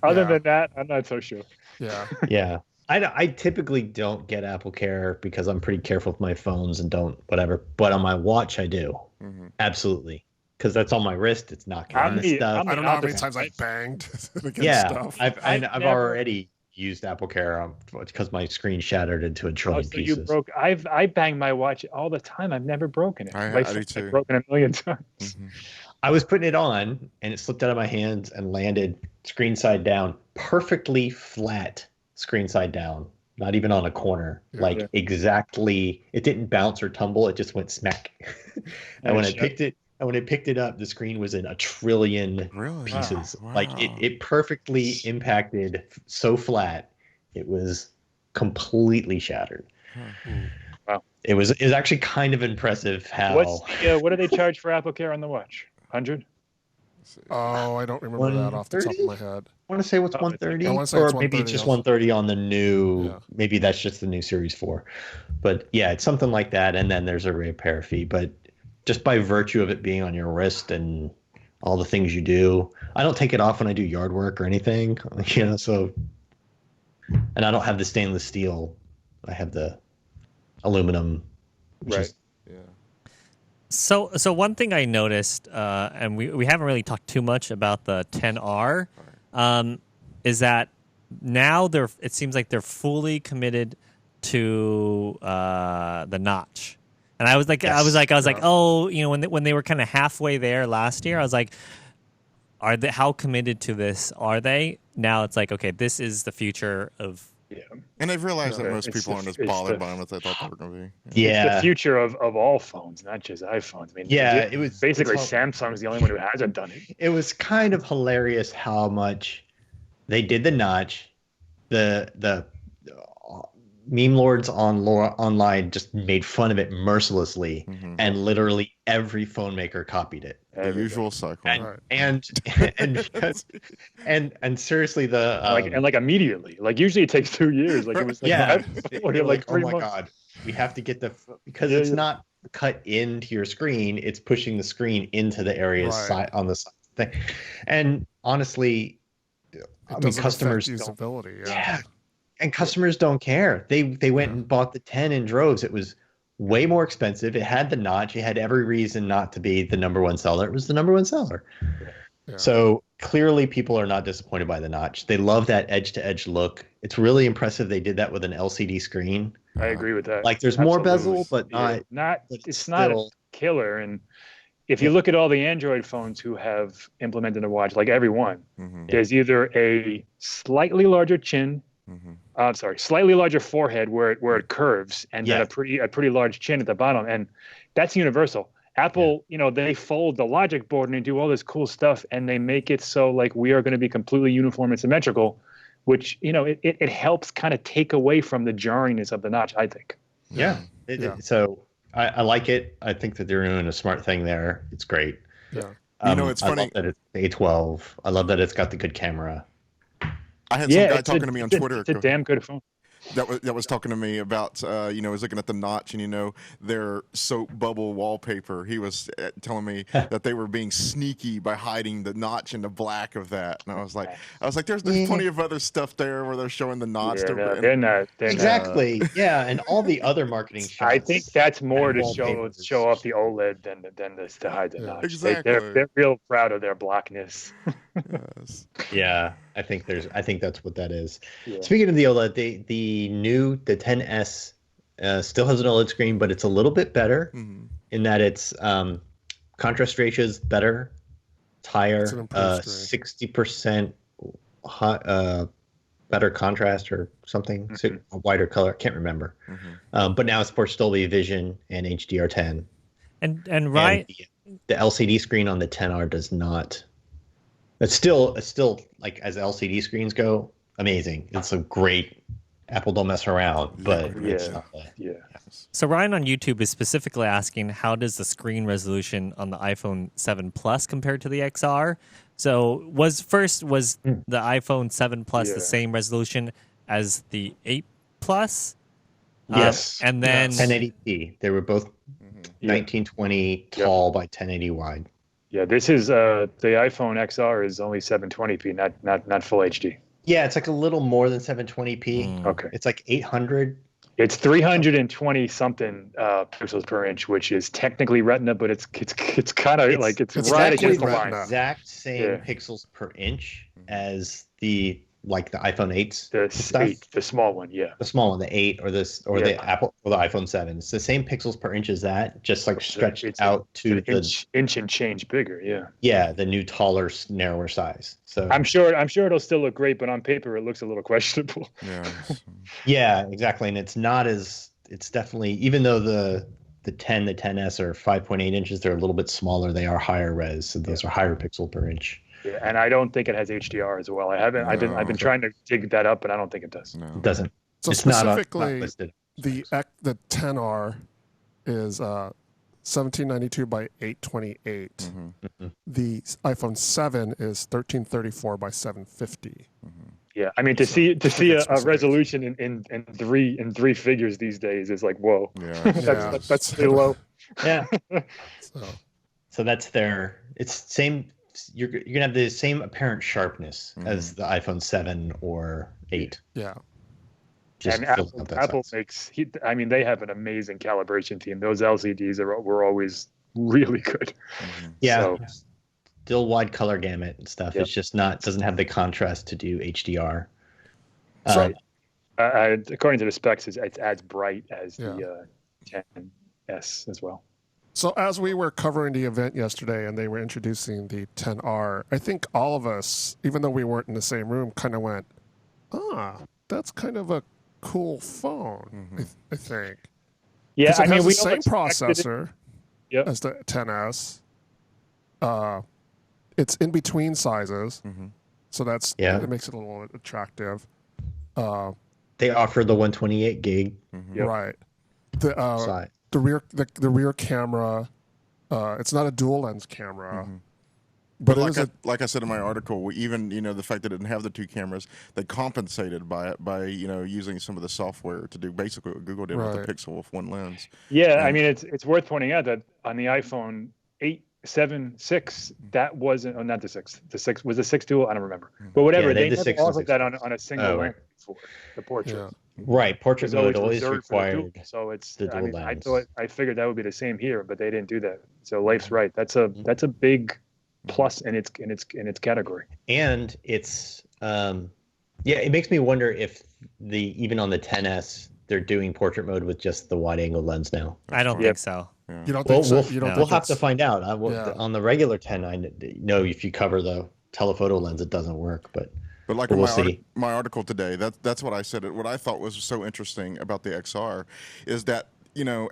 Other Yeah. than that, I'm not so sure. Yeah, Yeah. I typically don't get Apple Care because I'm pretty careful with my phones and don't whatever. But on my watch, I do. Absolutely. Because that's on my wrist. It's not I'm getting the- stuff. I'm I don't know how many opposite. times I've banged against Yeah, stuff. I've I've never- already used Apple Care because my screen shattered into a Oh, trillion so you pieces. broke? I bang my watch all the time. I've never broken it. I My do phone's too. broken a million times. I was putting it on and it slipped out of my hands and landed screen side down, perfectly flat screen side down, not even on a corner. Like Yeah. exactly, it didn't bounce or tumble. It just went smack. and when I picked it up, the screen was in a trillion Really? pieces. Wow. Like it perfectly impacted so flat, it was completely shattered. Wow. It was actually kind of impressive how What do they charge for Apple Care on the watch? 100? Oh, I don't remember that off the top of 130? my head. I want to say what's Oh, it's- 130, I wanna say or it's maybe 130 it's just also. 130 on the new. Yeah. Maybe that's just the new Series 4, but yeah, it's something like that. And then there's a repair fee, but just by virtue of it being on your wrist and all the things you do, I don't take it off when I do yard work or anything, So, and I don't have the stainless steel. I have the aluminum. Which Right. is, So one thing I noticed, and we haven't really talked too much about the 10R, is that now it seems like they're fully committed to the notch. And I was like, oh, when they were kind of halfway there last year, I was like, how committed to this are they? Now it's like, okay, this is the future of. Yeah. And I've realized that Okay, most it's people the- aren't as it's bothered the- by them as I thought they were going to be. It's yeah. the future of all phones, not just iPhones. I mean, Yeah, it was- basically it's all- Samsung's the only one who hasn't done it. It was kind of hilarious how much they did the notch, the meme lords online just made fun of it mercilessly, and literally every phone maker copied it. The usual cycle. Right. And and seriously, the like immediately. Like usually it takes 2 years. Like it was like yeah, or you're like oh 3 my months. god, we have to get because Yeah, it's yeah. not cut into your screen; it's pushing the screen into the areas Right. on the side thing. And honestly, I mean, doesn't customers affect don't, usability. yeah, and customers don't care. They went and bought the 10 in droves. It was way more expensive. It had the notch. It had every reason not to be the number one seller. It was the number one seller. Yeah. So clearly people are not disappointed by the notch. They love that edge to edge look. It's really impressive they did that with an LCD screen. I agree with that. Like there's more Absolutely. bezel, but Yeah. not but it's not a still- killer. And if you look at all the Android phones who have implemented a watch, like everyone, there's either a slightly larger chin, slightly larger forehead where it curves, and then a pretty large chin at the bottom, and that's universal. Apple, they fold the logic board and they do all this cool stuff, and they make it so like we are going to be completely uniform and symmetrical, which it helps kind of take away from the jarriness of the notch, I think. Yeah. So I like it. I think that they're doing a smart thing there. It's great. Yeah. It's I funny. love that it's A12. I love that it's got the good camera. I had some guy talking to me on Twitter. It's a damn good phone. That was talking to me about was looking at the notch and their soap bubble wallpaper. He was telling me that they were being sneaky by hiding the notch in the black of that, and I was like, there's plenty of other stuff there where they're showing the notch. Yeah, no, they're not. Exactly. Yeah, and all the other marketing shots. I think that's more to wallpapers. show off the OLED than to hide the notch. Exactly. They're real proud of their blackness. Yes. Yeah, I think that's what that is. Yeah. Speaking of the OLED, the 10s still has an OLED screen, but it's a little bit better in that it's contrast ratio is better. It's higher, It's an improved screen. 60% better contrast or something, a wider color. I can't remember. But now it supports Dolby Vision and HDR10. And right, And the LCD screen on the 10R does not. It's still like as LCD screens go, amazing. It's a great. Apple don't mess around, but it's not so Ryan on YouTube is specifically asking, how does the screen resolution on the iPhone 7 Plus compare to the XR? So was the iPhone 7 Plus the same resolution as the 8 Plus? Yes. And then 1080p. They were both 1920 tall by 1080 wide. Yeah, this is the iPhone XR is only 720p, not full HD. Yeah, it's like a little more than 720p. Okay. It's like 800. It's 320 something pixels per inch, which is technically Retina, but it's kind of like it's right exactly against the Retina. line. Exact same pixels per inch as the iPhone 8s stuff. The small one, yeah. The small one, the 8 or the Apple or the iPhone 7. It's the same pixels per inch as that, just like stretched It's out to an inch and change bigger, the new taller, narrower size. So I'm sure it'll still look great, but on paper it looks a little questionable. yeah, exactly. And it's definitely, even though the 10s are 5.8 inches, they're a little bit smaller. They are higher res, so those are higher pixel per inch. Yeah, and I don't think it has HDR as well. I've been trying to dig that up, but I don't think it does. No. It doesn't. So It's not specifically, listed. the 10R is 1792 by 828. The iPhone 7 is 1334 by 750. Yeah, I mean to see a resolution in three figures these days is like whoa. Yeah. That's pretty low. Yeah. So, So that's it's same. You're gonna have the same apparent sharpness as the iPhone 7 or 8. yeah. Just And fills out that Apple size. they have an amazing calibration team. Those LCDs were always really good. Yeah. So, Still wide color gamut and stuff. Yep. It's just doesn't have the contrast to do HDR. So- according to the specs, it's as bright as the 10s as well. So as we were covering the event yesterday and they were introducing the 10R, I think all of us, even though we weren't in the same room, kind of went, that's kind of a cool phone, I think. Yeah, 'Cause it has we the all same expected it. processor Yep. as the 10S. It's in between sizes, so it makes it a little attractive. they offer the 128 gig Yep. Right. The side. the rear camera. It's not a dual lens camera, but it is like I said in my article, even the fact that it didn't have the two cameras, they compensated by it by using some of the software to do basically what Google did with Right. the Pixel with one lens. Yeah, I And- mean, it's worth pointing out that on the iPhone 8, 7, 6, that wasn't, oh, not the 6. The 6 was the 6 dual. I don't remember, but whatever. Yeah, they they had the never 6 and offered 6 that Plus. on a single Oh, lens right. before the portrait. Yeah. Right, portrait It's mode always reserved for the dual. required. So it's. the I dual mean, lens. I figured that would be the same here, but they didn't do that. So Leif's right. That's a big plus in its category. And it's it makes me wonder if even on the 10s they're doing portrait mode with just the wide angle lens now. I don't Yeah. think so. You don't Well, think so? we'll, You don't no. we'll think have to it's- find out. Yeah. On the regular 10, I know if you cover the telephoto lens, it doesn't work. But But we'll in see. my article today, that's what I said. What I thought was so interesting about the XR is that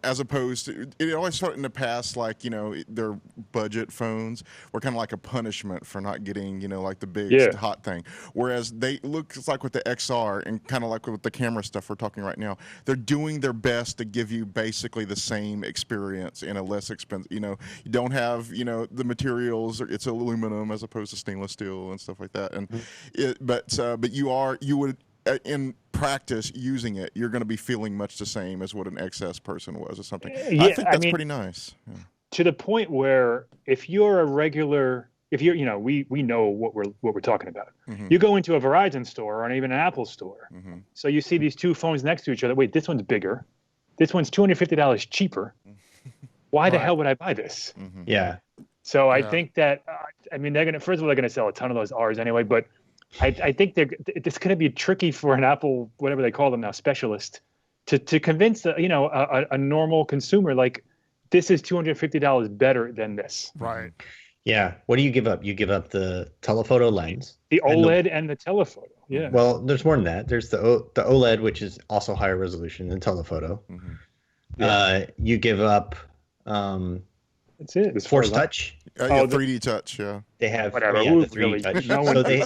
as opposed to it always felt in the past like their budget phones were kind of like a punishment for not getting like the big Yeah. hot thing. Whereas they looks like with the XR and kind of like with the camera stuff we're talking right now, they're doing their best to give you basically the same experience in a less expensive. You don't have the materials. It's aluminum as opposed to stainless steel and stuff like that. And but you would. In practice, using it, you're going to be feeling much the same as what an XS person was or something. Yeah, I think I that's mean- pretty nice. Yeah. To the point where if you're a regular, if you're, we know what we're talking about. Mhm. You go into a Verizon store or even an Apple store. Mhm. So you see these two phones next to each other. Wait, this one's bigger. This one's $250 cheaper. Why the Right. hell would I buy this? yeah, So I Yeah. think that I mean they're gonna first of all they're gonna sell a ton of those R's anyway, but I think it's gonna be tricky for an Apple whatever they call them now specialist to convince a normal consumer like this is $250 better than this. Right. yeah. What do you give up? You give up the telephoto lens. The And the- OLED and the telephoto. Yeah. Well, there's more than that. There's the OLED, which is also higher resolution than telephoto. Yeah. You give up That's it. As far Force as I- Touch. Oh, 3D touch, yeah. They have Whatever, yeah, who the 3D really- touch. no one So they're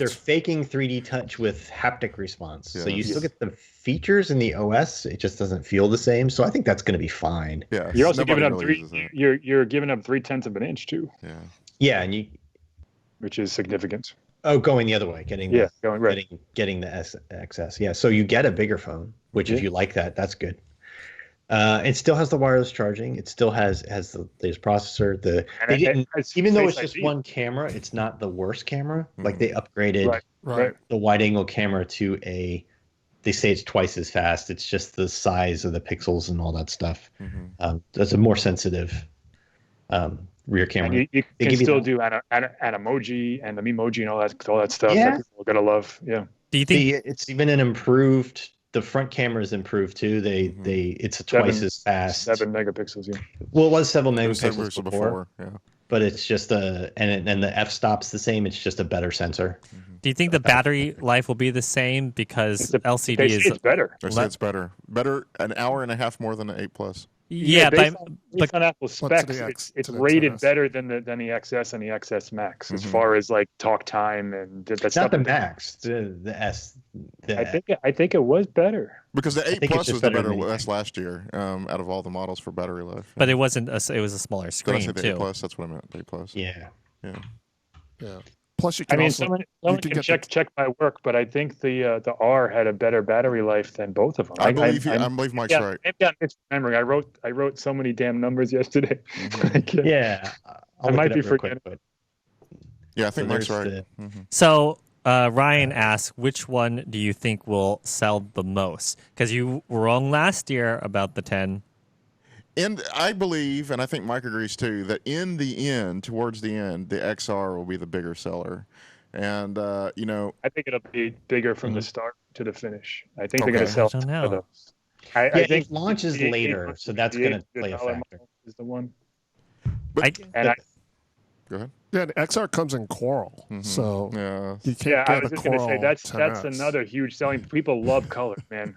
uses- faking 3D touch with haptic response. So Yeah. you still get the features in the OS. It just doesn't feel the same. So I think that's going to be fine. Yeah. You're also nobody giving up really three. uses that. You're giving up 3/10 of an inch too, Yeah. Yeah, and you which is significant. going the other way, getting Yeah, going right. getting the XS. Yeah, so you get a bigger phone, which if Yeah. you like that, that's good. It still has the wireless charging. It still has the latest processor. They And it didn't, has even though Face it's just ID. one camera, it's not the worst camera. Like they upgraded Right. Right. the wide angle camera to they say it's twice as fast. It's just the size of the pixels and all that stuff. That's a more sensitive rear camera. And you They can give you still that. do emoji and the Memoji and all that stuff Yeah. that people are gonna love. Yeah. Do you think It's even an improved. The front camera is improved too. It's twice as fast. 7 megapixels. Yeah. Well, it was 7 It was megapixels before, yeah. but it's just and the f-stop's the same. It's just a better sensor. do you think the battery life will be the same because LCD They say is it's better. I say it's better. Better an hour and a half more than an 8 Plus. yeah, based but on Apple to specs, the X- it's to the rated 10S. better than the XS and the XS Max as far as like talk time and that It's stuff. not the Max, the S. I think it was better. Because the 8 think it's Plus just was the better better than the that's last year out of all the models for battery life. it wasn't it was a smaller Did I screen say the 8 too. Plus? That's what I meant. The 8 Plus. Yeah. Yeah. Yeah. Plus, you I can mean, also someone you can get check my work, but I think the R had a better battery life than both of them. I believe Mike's right. Maybe I'm misremembering. I wrote so many damn numbers yesterday. I can't- Yeah. I might be real quick, forgetting. but Yeah, I think so Mike's right. there's So Ryan asks, which one do you think will sell the most? Because you were wrong last year about the 10. And I believe, and I think Mike agrees too, that in the end, towards the end, the XR will be the bigger seller. And, I think it'll be bigger from the start to the finish. I think they're going to Okay. sell I don't know. of those. I think it launches the later, so that's going to play a $800 factor. model is the one. I, And I, go ahead. yeah, the XR comes in coral, so Yeah. you can't yeah, I get was a just going to coral. say that's 10S. another huge selling. People love color, man.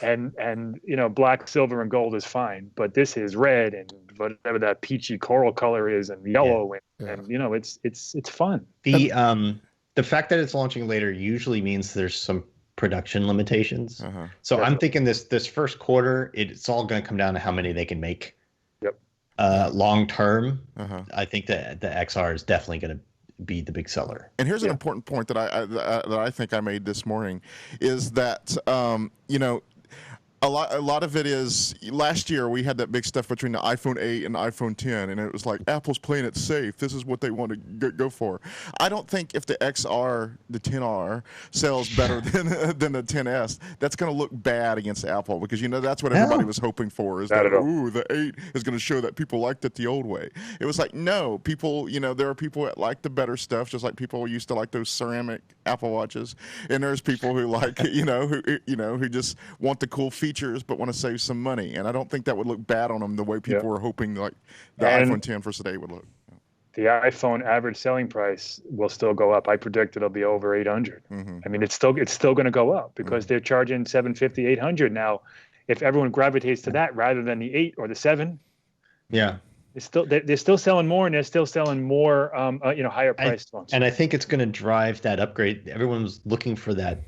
And black, silver, and gold is fine, but this is red and whatever that peachy coral color is, and yellow, Yeah. and it's fun. The fact that it's launching later usually means there's some production limitations. Uh-huh. So I'm thinking this first quarter, it's all going to come down to how many they can make. Yep. Long term, Uh-huh. I think that the XR is definitely going to be the big seller. And here's an important point that I think I made this morning is that a lot of it is last year we had that big stuff between the iPhone 8 and the iPhone 10, and it was like Apple's playing it safe. This is what they want to go for. I don't think if the XR, the 10R, sells better than the 10S, that's going to look bad against Apple because that's what everybody was hoping for. Is that the 8 is going to show that people liked it the old way. It was like no, people. There are people that like the better stuff, just like people used to like those ceramic Apple Watches, and there's people who like who just want the cool features but want to save some money, and I don't think that would look bad on them the way people were hoping like the iPhone 10 for today would look. The iPhone average selling price will still go up. I predict it'll be over 800. Mm-hmm. I mean, it's still going to go up because they're charging 750, 800 now. If everyone gravitates to that rather than the 8 or the 7, yeah, they're still selling more, and they're still selling more higher priced phones. And I think it's going to drive that upgrade. Everyone's looking for that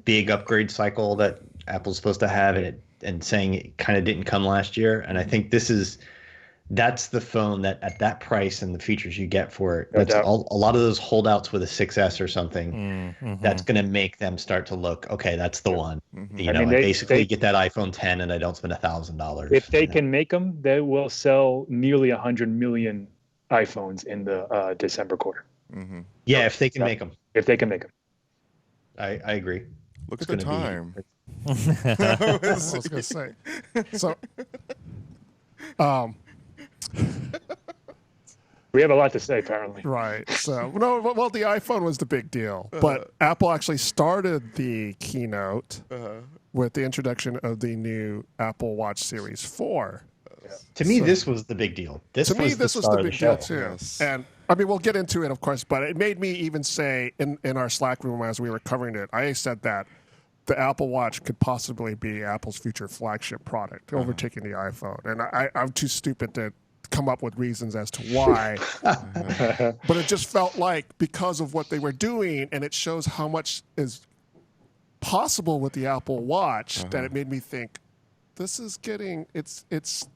big upgrade cycle that Apple's supposed to have, and saying it kind of didn't come last year. And I think that's the phone that at that price and the features you get for it, that's a lot of those holdouts with a 6S or something. Mm-hmm. That's going to make them start to look, okay, that's the one. Mm-hmm. I basically get that iPhone 10 and I don't spend $1,000. If they can make them, they will sell nearly 100 million iPhones in the December quarter. Mm-hmm. Yeah, if they can make them. If they can make them. I agree. Look at the time. I was going to say. So, we have a lot to say, apparently. right. So, well, the iPhone was the big deal, but Apple actually started the keynote with the introduction of the new Apple Watch Series 4. To me, this was the big deal. This was the big deal, show. too. Yes. And, I mean, we'll get into it, of course, but it made me even say in our Slack room as we were covering it, I said that the Apple Watch could possibly be Apple's future flagship product, overtaking the iPhone. And I'm too stupid to come up with reasons as to why. But it just felt like because of what they were doing, and it shows how much is possible with the Apple Watch, that it made me think, this is getting, it's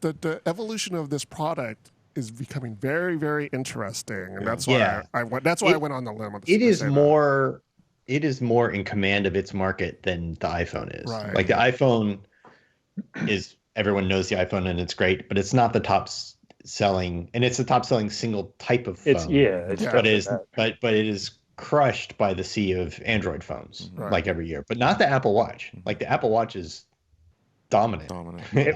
the evolution of this product is becoming very, very interesting. And that's why I went on the limb. It is more in command of its market than the iPhone is. Right. Like the iPhone is, everyone knows the iPhone and it's great, but it's not the top selling, and it's the top selling single type of phone. But it is crushed by the sea of Android phones like every year, but not the Apple Watch. Like the Apple Watch is dominant.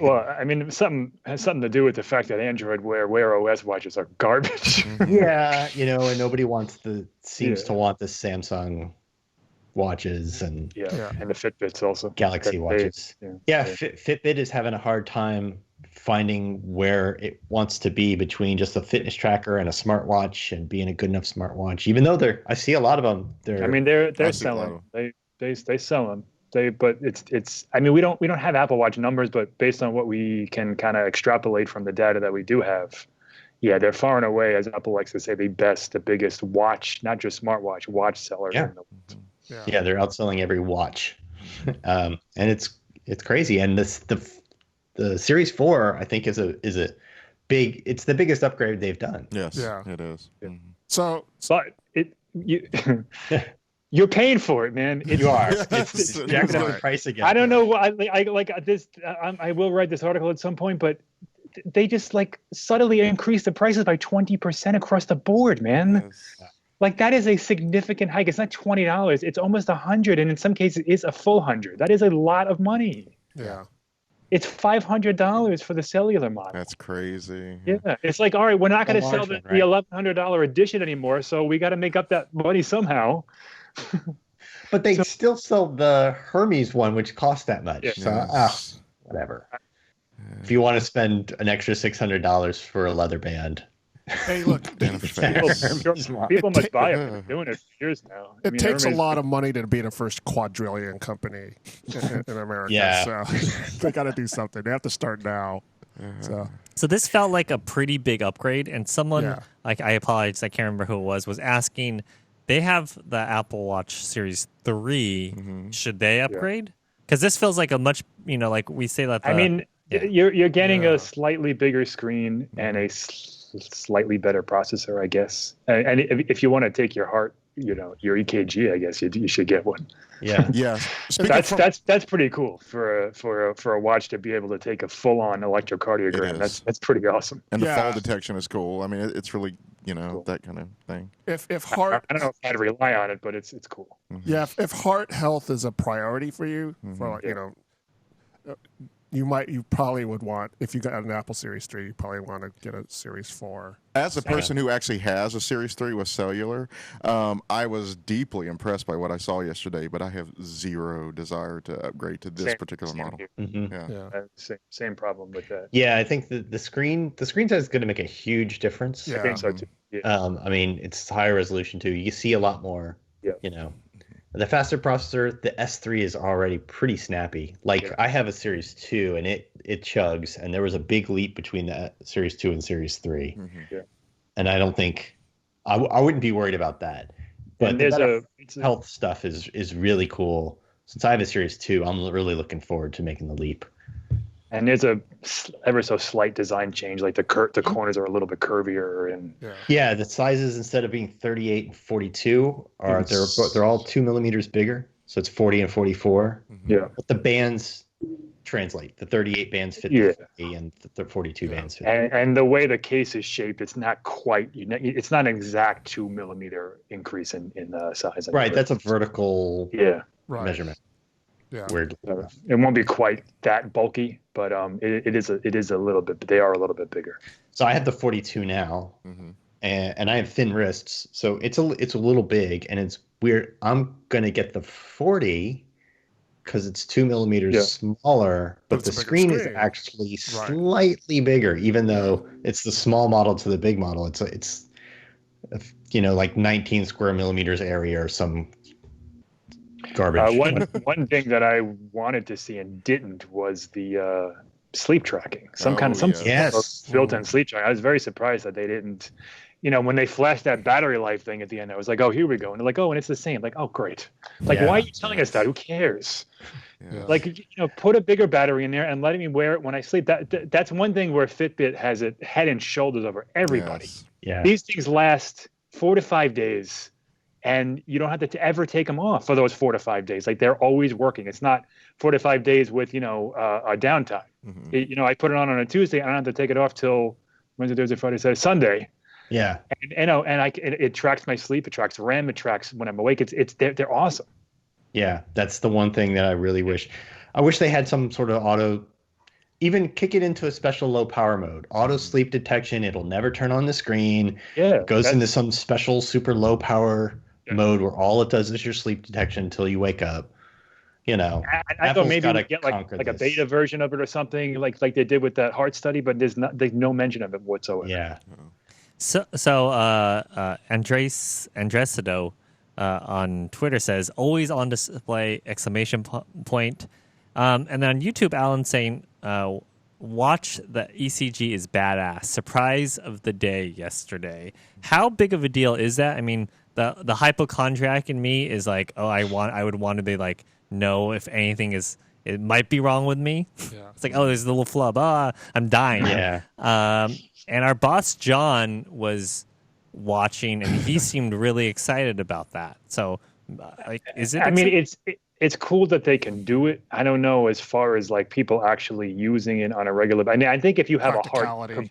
Well, I mean, has something to do with the fact that Android Wear OS watches are garbage. Yeah, and nobody seems to want the Samsung watches and and the Fitbits also. Galaxy watches. Fitbit is having a hard time finding where it wants to be between just a fitness tracker and a smartwatch and being a good enough smartwatch. Even though I see a lot of them. They're selling. They sell them. But it's. I mean, we don't have Apple Watch numbers, but based on what we can kind of extrapolate from the data that we do have, they're far and away, as Apple likes to say, the biggest watch, not just smartwatch, watch seller in the world. Yeah, they're outselling every watch, and it's crazy. And the Series 4, I think, is a big. It's the biggest upgrade they've done. Yes, it is. Yeah. So, but you're paying for it, man. You are. It's jacking up the price again. I don't know. I like this. I will write this article at some point, but they just subtly increase the prices by 20% across the board, man. Yes. That is a significant hike. It's not $20. It's almost $100, and in some cases, it's a full $100. That is a lot of money. Yeah. It's $500 for the cellular model. That's crazy. Yeah. It's all right, we're not going to sell the $1,100 edition anymore, so we got to make up that money somehow. But they still sell the Hermes one, which costs that much. Yeah. So, whatever. If you want to spend an extra $600 for a leather band. Hey, look. People must buy it. They've been doing it for years now. It takes a lot of money to be the first quadrillion company in America. Yeah. So they got to do something. They have to start now. So this felt like a pretty big upgrade, and someone, I apologize, I can't remember who it was asking, they have the Apple Watch Series 3. Mm-hmm. Should they upgrade? Because this feels like a much, like we say that. I mean, yeah. you're getting Yeah. a slightly bigger screen and a slightly better processor, I guess. And if you want to take your heart, your EKG, I guess you should get one. Yeah. Yeah. Speaking That's pretty cool for a watch to be able to take a full on electrocardiogram. It is. That's pretty awesome. and the Yeah. fall detection is cool. I mean, it's really, Cool. that kind of thing. If heart, I don't know if I'd rely on it, but it's cool. yeah, if heart health is a priority for you, for you probably would want, if you got an Apple Series 3, you probably want to get a Series 4. As a person who actually has a Series 3 with cellular, I was deeply impressed by what I saw yesterday, but I have zero desire to upgrade to this particular model. Here. Mhm. Yeah. Yeah. Same problem with that. Yeah, I think the screen size is going to make a huge difference. Yeah. I think so too. Yeah. I mean, it's higher resolution too. You see a lot more. Yeah. The faster processor, the S3 is already pretty snappy. Like Yeah. I have a Series 2 and it chugs, and there was a big leap between the Series 2 and Series 3. Mm-hmm. Yeah. And I don't think I wouldn't be worried about that. But And the there's better it's health stuff is really cool. Since I have a Series 2, I'm really looking forward to making the leap. And there's a ever so slight design change, like the corners are a little bit curvier, and Yeah, the sizes instead of being 38 and 42 are they're all 2 millimeters bigger. So it's 40 and 44. yeah, But the bands translate. The 38 bands fit Yeah. the 40 and the 42 bands fit. and the way the case is shaped, it's not quite. It's not an exact 2 millimeter increase in size. Right, that's a vertical yeah. Right. measurement. Yeah. Weird. It won't be quite that bulky, but it is a little bit. But they are a little bit bigger. So I have the 42 now, Mm-hmm. and I have thin wrists, so it's a little big, and it's weird. I'm gonna get the 40 because it's 2 millimeters Yeah. smaller, but But the it's a bigger screen is screen. actually Right. slightly bigger, even though it's the small model to the big model. It's like 19 square millimeters area or some garbage. One thing that I wanted to see and didn't was the sleep tracking. Some Yes. built-in sleep tracking. I was very surprised that they didn't. When they flashed that battery life thing at the end, I was like, "Oh, here we go!" And they're like, "Oh, and it's the same." Like, "Oh, great!" Like, Yeah. why are you telling us that? Who cares? Yeah. Like, put a bigger battery in there and let me wear it when I sleep. That's one thing where Fitbit has it head and shoulders over everybody. Yes. Yeah. These things last 4 to 5 days, and you don't have to ever take them off for those 4 to 5 days. Like, they're always working. It's not 4 to 5 days with a downtime. Mm-hmm. I put it on a Tuesday. I don't have to take it off till Wednesday, Thursday, Friday, Saturday, Sunday. Yeah. And it tracks my sleep. It tracks REM. It tracks when I'm awake. They're awesome. Yeah, that's the one thing that I really wish. I wish they had some sort of even kick it into a special low power mode. Auto sleep detection. It'll never turn on the screen. Yeah, It goes into some special super low power mode where all it does is your sleep detection until you wake up. I thought Apple's maybe gotta we'd get conquer like a this. beta version of it or something like they did with that heart study, but there's no mention of it whatsoever. Yeah. So Andresido on Twitter says always on display exclamation point, and then on YouTube Alan saying watch the ECG is badass, surprise of the day yesterday. How big of a deal is that? I mean, the hypochondriac in me is like, oh, I would want to be like, know if anything it might be wrong with me. Yeah. It's like, oh, there's a little flub. I'm dying. Yeah. And our boss John was watching, and he seemed really excited about that. So, is it? I mean, it's cool that they can do it. I don't know as far as like people actually using it on a regular. I mean, I think if you have a heart, Practicality.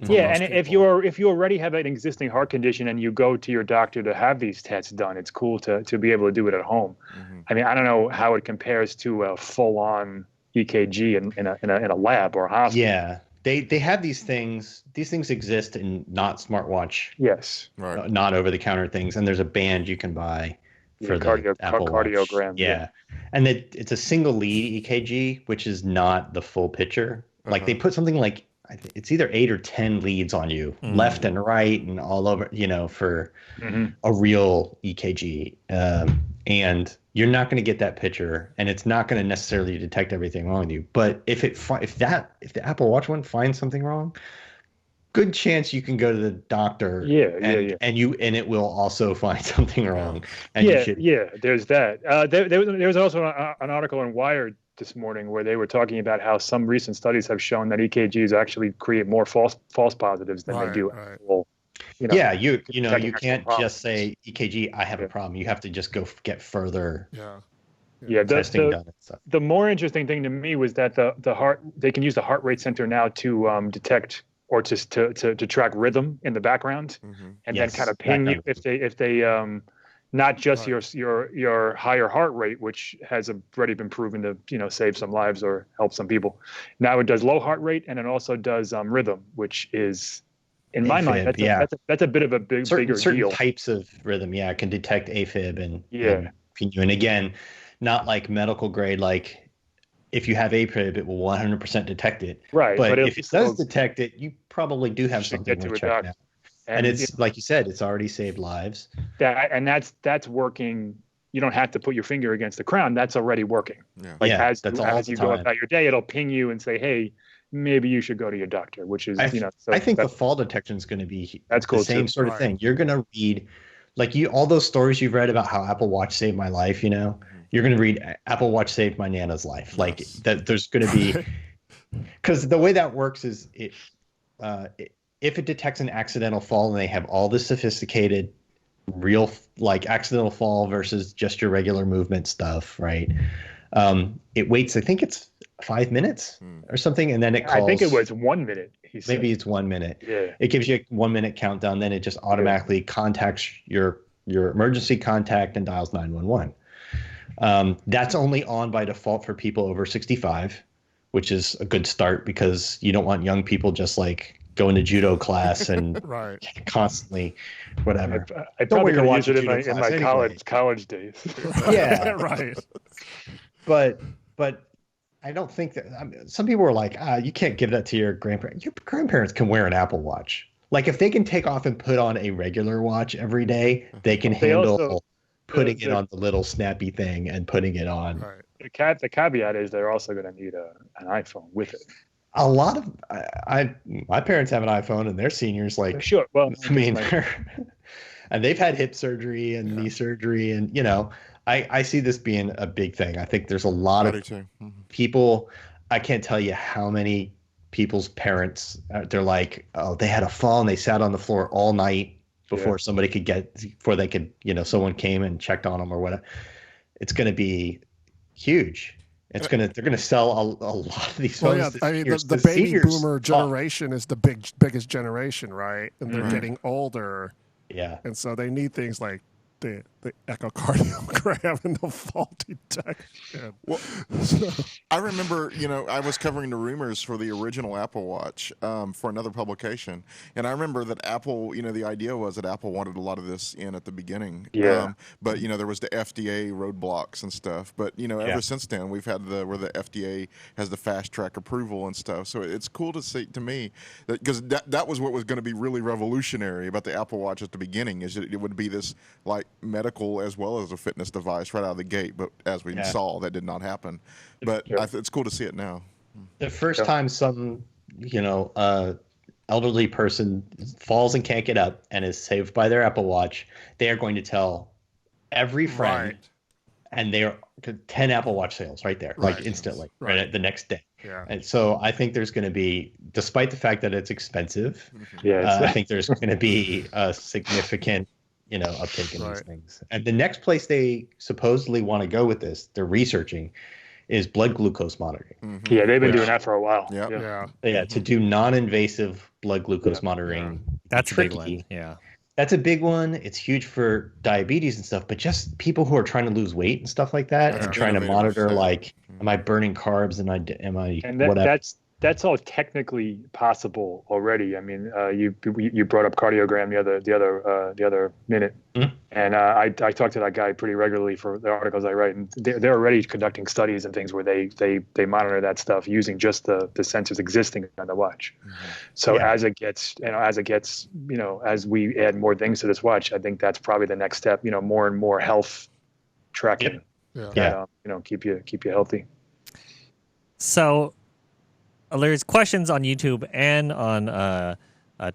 yeah, most and people. if you already have an existing heart condition and you go to your doctor to have these tests done, it's cool to be able to do it at home. Mm-hmm. I mean, I don't know how it compares to a full-on EKG in a lab or a hospital. Yeah. They have these things. These things exist in not smartwatch, Yes. Right. not over the counter things. And there's a band you can buy for the Apple Watch. cardiogram. Yeah. And it's a single lead EKG, which is not the full picture. Like they put something like it's either 8 or 10 leads on you, left and right and all over, for a real EKG. And you're not going to get that picture, and it's not going to necessarily detect everything wrong with you. But if the Apple Watch one finds something wrong, good chance you can go to the doctor. Yeah, and it will also find something wrong. And you should. There's that. There was also an article in Wired this morning where they were talking about how some recent studies have shown that EKGs actually create more false positives than they do actual. You can't just say EKG, I have a problem. You have to just go get further. Testing done and stuff. The more interesting thing to me was that they can use the heart rate sensor now to detect or just to track rhythm in the background, and then kind of ping you if they not just your higher heart rate, which has already been proven to save some lives or help some people. Now it does low heart rate, and it also does rhythm, which is, in my mind, that's a bit of a bigger certain deal. Types of rhythm, it can detect AFib and again, not like medical grade, like if you have AFib, it will 100% detect it. Right. But if it does detect it, you probably do have something worth checking out. And it's like you said, it's already saved lives. That's working. You don't have to put your finger against the crown. That's already working. Yeah. As you go about your day, it'll ping you and say, "Hey, maybe you should go to your doctor." Which is, I think the fall detection is going to be cool the same sort of thing. You're going to read, all those stories you've read about how Apple Watch saved my life. You're going to read Apple Watch saved my Nana's life. Like that, there's going to be, because the way that works is if it detects an accidental fall and they have all this sophisticated real accidental fall versus just your regular movement stuff, right? It waits, I think it's 5 minutes or something, and then it calls. I think it was 1 minute. Maybe it's 1 minute. Yeah. It gives you a 1 minute countdown, then it just automatically contacts your emergency contact and dials 911. That's only on by default for people over 65, which is a good start because you don't want young people just going to judo class and constantly whatever. I probably could use it in my college days. Yeah, right. But I don't think that. Some people are like, you can't give that to your grandparents. Your grandparents can wear an Apple Watch. Like if they can take off and put on a regular watch every day, they can handle putting it on the little snappy thing and putting it on. Right. The caveat is they're also going to need an iPhone with it. A lot of my parents have an iPhone and they're seniors. Sure. Well, I mean, and they've had hip surgery and knee surgery, and I see this being a big thing. I think there's a lot of people. I can't tell you how many people's parents. They're like, oh, they had a fall and they sat on the floor all night before somebody could before they could, someone came and checked on them or whatever. It's going to be huge. They're going to sell a lot of these phones. I mean, the baby boomer generation is the biggest generation, right? And they're getting older. Yeah. And so they need things like the echocardiogram and the fall detection. Well, I remember, I was covering the rumors for the original Apple Watch for another publication, and I remember that Apple, the idea was that Apple wanted a lot of this in at the beginning. Yeah. But there was the FDA roadblocks and stuff. But ever since then, we've had where the FDA has the fast track approval and stuff. So it's cool to see, to me, that because that was what was going to be really revolutionary about the Apple Watch at the beginning, is that it would be this medical as well as a fitness device right out of the gate, but as we saw, that did not happen. But it's cool to see it now. The first time some elderly person falls and can't get up and is saved by their Apple Watch, they are going to tell every friend, and they are 10 Apple Watch sales right there, instantly, right the next day. Yeah. And so I think there's going to be, despite the fact that it's expensive, I think there's going to be a significant uptake in these things. And the next place they supposedly want to go with this, they're researching, is blood glucose monitoring. Mm-hmm. Yeah, they've been doing that for a while. Yeah, to do non-invasive blood glucose monitoring. That's tricky. a big one. Yeah. That's a big one. It's huge for diabetes and stuff, but just people who are trying to lose weight and stuff like that, and trying to monitor, am I burning carbs? Am I whatever? That's all technically possible already. I mean, you brought up cardiogram the other minute, and I talk to that guy pretty regularly for the articles I write, and they're already conducting studies and things where they monitor that stuff using just the sensors existing on the watch. So as it gets as we add more things to this watch, I think that's probably the next step. More and more health tracking. Keep you healthy. So there's questions on YouTube and on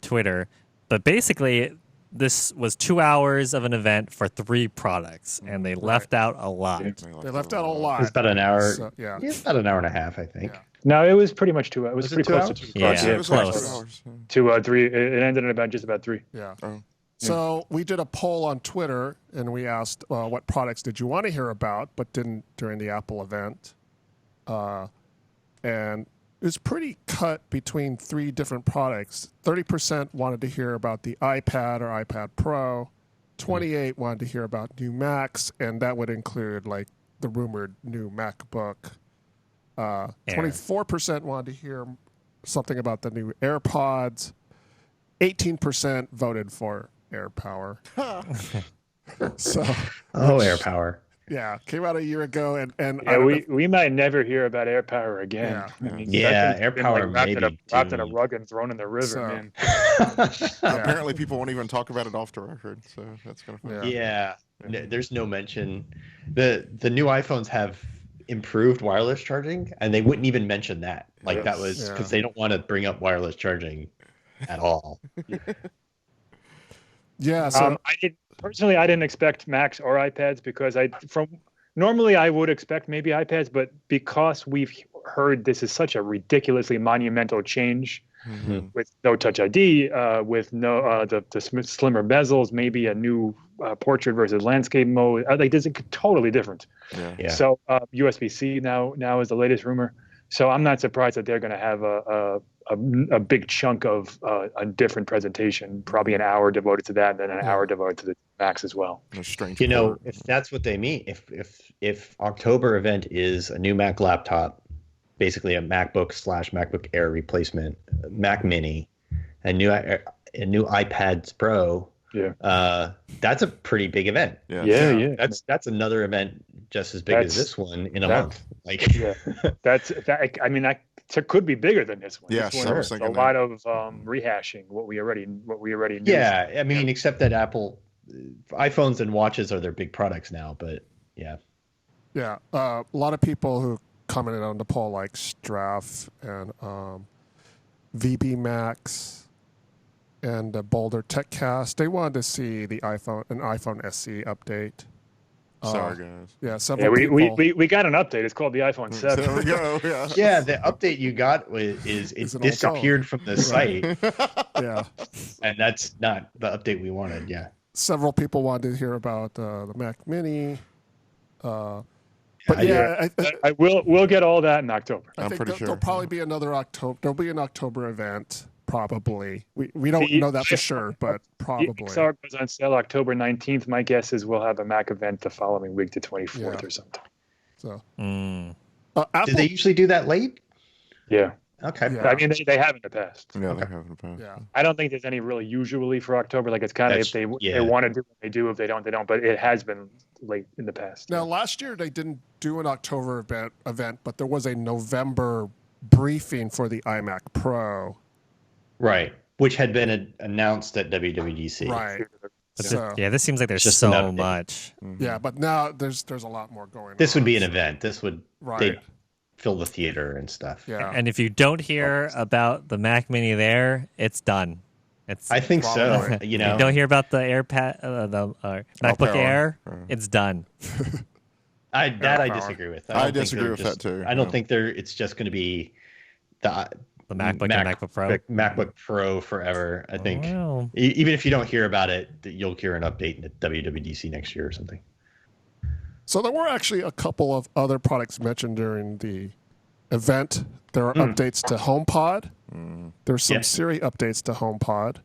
Twitter. But basically, this was 2 hours of an event for 3 products, and they left out a lot. They left out a lot. It's about an hour. So, yeah. It's about an hour and a half, I think. Yeah. No, it was pretty much 2 hours. It was Was it pretty 2 close hours? to 2 Yeah, hours. yeah, It was like close. 2 hours. To 3. It ended at about just about 3. Yeah. Oh. So we did a poll on Twitter, and we asked, what products did you want to hear about, but didn't during the Apple event? And it was pretty cut between 3 different products. 30% wanted to hear about the iPad or iPad Pro. 28 wanted to hear about new Macs, and that would include like the rumored new MacBook. 24% wanted to hear something about the new AirPods. 18% voted for AirPower. So, AirPower. yeah, came out a year ago, and I Yeah, don't we might never hear about AirPower again. Yeah. I mean, Yeah, that thing's been, AirPower wrapped in a, maybe, wrapped in a too. rug and thrown in the river, So- man. Apparently, people won't even talk about it off the record, so that's kind of fun. Yeah. Yeah, there's no mention. The new iPhones have improved wireless charging, and they wouldn't even mention that. Like that was Yeah. because they don't want to bring up wireless charging at all. Yeah, so I didn't expect Macs or iPads because normally I would expect maybe iPads, but because we've heard this is such a ridiculously monumental change with no Touch ID, with no the slimmer bezels, maybe a new portrait versus landscape mode, like this is totally different. Yeah. Yeah. So USB-C now is the latest rumor. So I'm not surprised that they're going to have a big chunk of a different presentation, probably an hour devoted to that, and then an hour devoted to the Macs as well. No strange. You know, port. if that's what they mean, if October event is a new Mac laptop, basically a MacBook / MacBook Air replacement, Mac Mini, a new iPads Pro, that's a pretty big event. Yeah. That's another event just as big as this one in a month. Like, Yeah, I mean, that could be bigger than this one. Yes, This I one was is thinking a lot of rehashing what we already knew. yeah, I mean, except that Apple iPhones and watches are their big products now, but yeah. yeah, a lot of people who commented on the poll, like Straff and VB Max and Boulder TechCast, they wanted to see an iPhone SE update. Sorry, guys. Yeah, Yeah, several we, people. we got an update. It's called the iPhone 7. There we go. Yeah. Yeah, the update you got is it It's an old disappeared from the site, Yeah, and that's not the update we wanted. Yeah. several people wanted to hear about the Mac Mini. But I- yeah, We'll get all that in October. I I'm think pretty there'll sure. probably be another October. There'll be an October event, probably. We don't See, know that for sure, but probably. XR goes on sale October 19th. My guess is we'll have a Mac event the following week, the 24th Yeah. or something. So, Mm. Apple, Did they usually do that late? Yeah. Okay. Yeah. I mean, they have in the past. Yeah, they have in the past. yeah, I don't think there's any really usually for October. Like it's kind of That's- if they yeah. want to do, they do. If they don't, they don't. But it has been late in the past. Now, last year they didn't do an October event, but there was a November briefing for the iMac Pro. Right. Which had been announced at WWDC. Right. But So, yeah, this seems like there's Just an so update. much. yeah, but now there's a lot more going on. This would be an event. This would Right. they'd fill the theater and stuff. Yeah. And if you don't hear about the Mac Mini there, it's done. It's I think so. Probably. You If know, you don't hear about the AirPad, the MacBook Air. Air, it's done. I power. disagree with. I don't think disagree they're with just- that too. I don't Yeah. think it's just going to be the The MacBook Mac- and MacBook Pro. MacBook Pro forever. I think Well, even if you don't hear about it, you'll hear an update at WWDC next year or something. So there were actually a couple of other products mentioned during the event. There are updates to HomePod. There's some Yes. Siri updates to HomePod.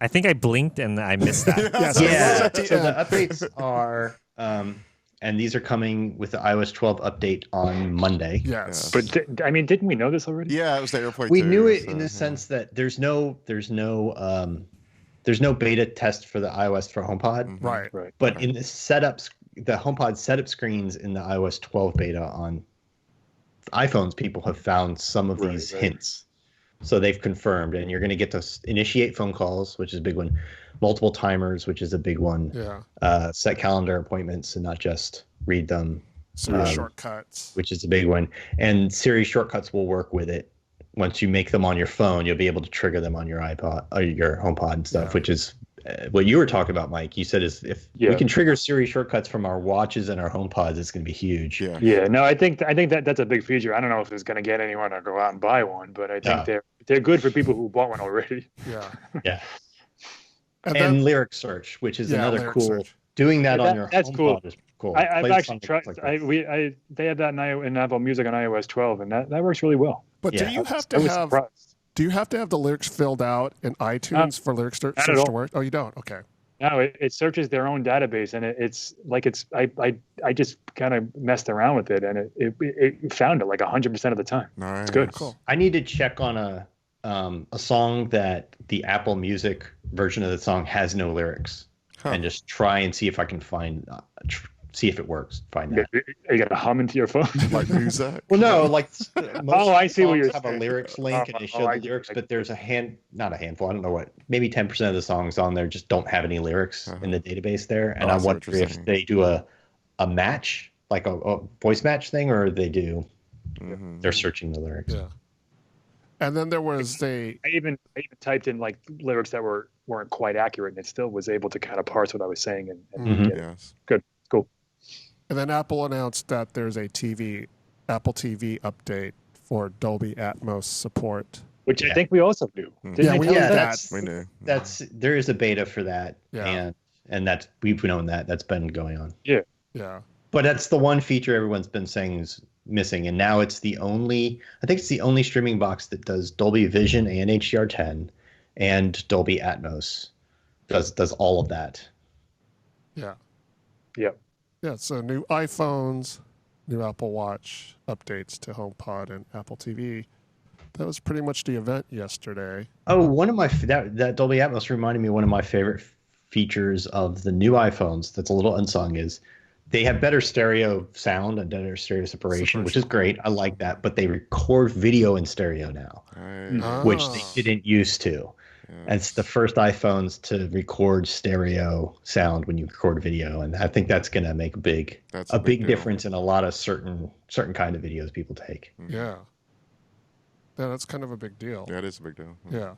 I think I blinked and I missed that. Yes, it was Yeah. at the So end. the updates are, and these are coming with the iOS 12 update on Monday. Yes. But didn't we know this already? Yeah, it was the AirPlay. We 2, knew it so, in the yeah. sense that there's no beta test for the iOS for HomePod, Right. Right. but in the setups, the HomePod setup screens in the iOS 12 beta on iPhones, people have found some of Right, these right. hints. So they've confirmed, and you're going to get to initiate phone calls, which is a big one, multiple timers, which is a big one, Yeah. set calendar appointments and not just read them, Siri Um, shortcuts. which is a big one. And Siri shortcuts will work with it. once you make them on your phone, you'll be able to trigger them on your iPod or your HomePod and stuff, which is what you were talking about, Mike. You said is if we can trigger Siri shortcuts from our watches and our HomePods, it's going to be huge. Yeah. No, I think that's a big feature. I don't know if it's going to get anyone to go out and buy one, but I think they're good for people who bought one already. Yeah. And lyric search, which is another cool. Search. Doing that on your HomePod cool. Is cool. I've actually tried. They have that in Apple Music on iOS 12, and that works really well. But do you have to have the lyrics filled out in iTunes for lyric search to work? Oh, you don't? Okay. No, it searches their own database, and I just kind of messed around with it, and it found it like 100% of the time. Nice. It's good. Cool. I need to check on a song that the Apple Music version of the song has no lyrics, and just try and see if I can find. See if it works. Find that. You got to hum into your phone like music. Well, no, like most I see what you're have saying. A lyrics link and they show the lyrics, but there's not a handful. I don't know what. Maybe 10% of the songs on there just don't have any lyrics in the database there. And I wonder if they do a match, like a voice match thing, or they do. They're searching the lyrics. Yeah. And then there was I even typed in like lyrics that weren't quite accurate, and it still was able to kind of parse what I was saying. And Yes. Good. Cool. And then Apple announced that there's a Apple TV update for Dolby Atmos support, which I think we also do. We knew that. We knew. There is a beta for that, and that's we've known that's been going on. Yeah. But that's the one feature everyone's been saying is missing, and now it's the only streaming box that does Dolby Vision and HDR10 and Dolby Atmos. Does all of that. Yeah. Yep. Yeah, so new iPhones, new Apple Watch, updates to HomePod and Apple TV. That was pretty much the event yesterday. Oh, one of my that Dolby Atmos reminded me of one of my favorite features of the new iPhones that's a little unsung is they have better stereo sound and better stereo separation, which is great. I like that, but they record video in stereo now, which they didn't used to. And it's the first iPhones to record stereo sound when you record video, and I think that's going to make a big difference in a lot of certain kind of videos people take. Yeah, that's kind of a big deal. That is a big deal. Yeah.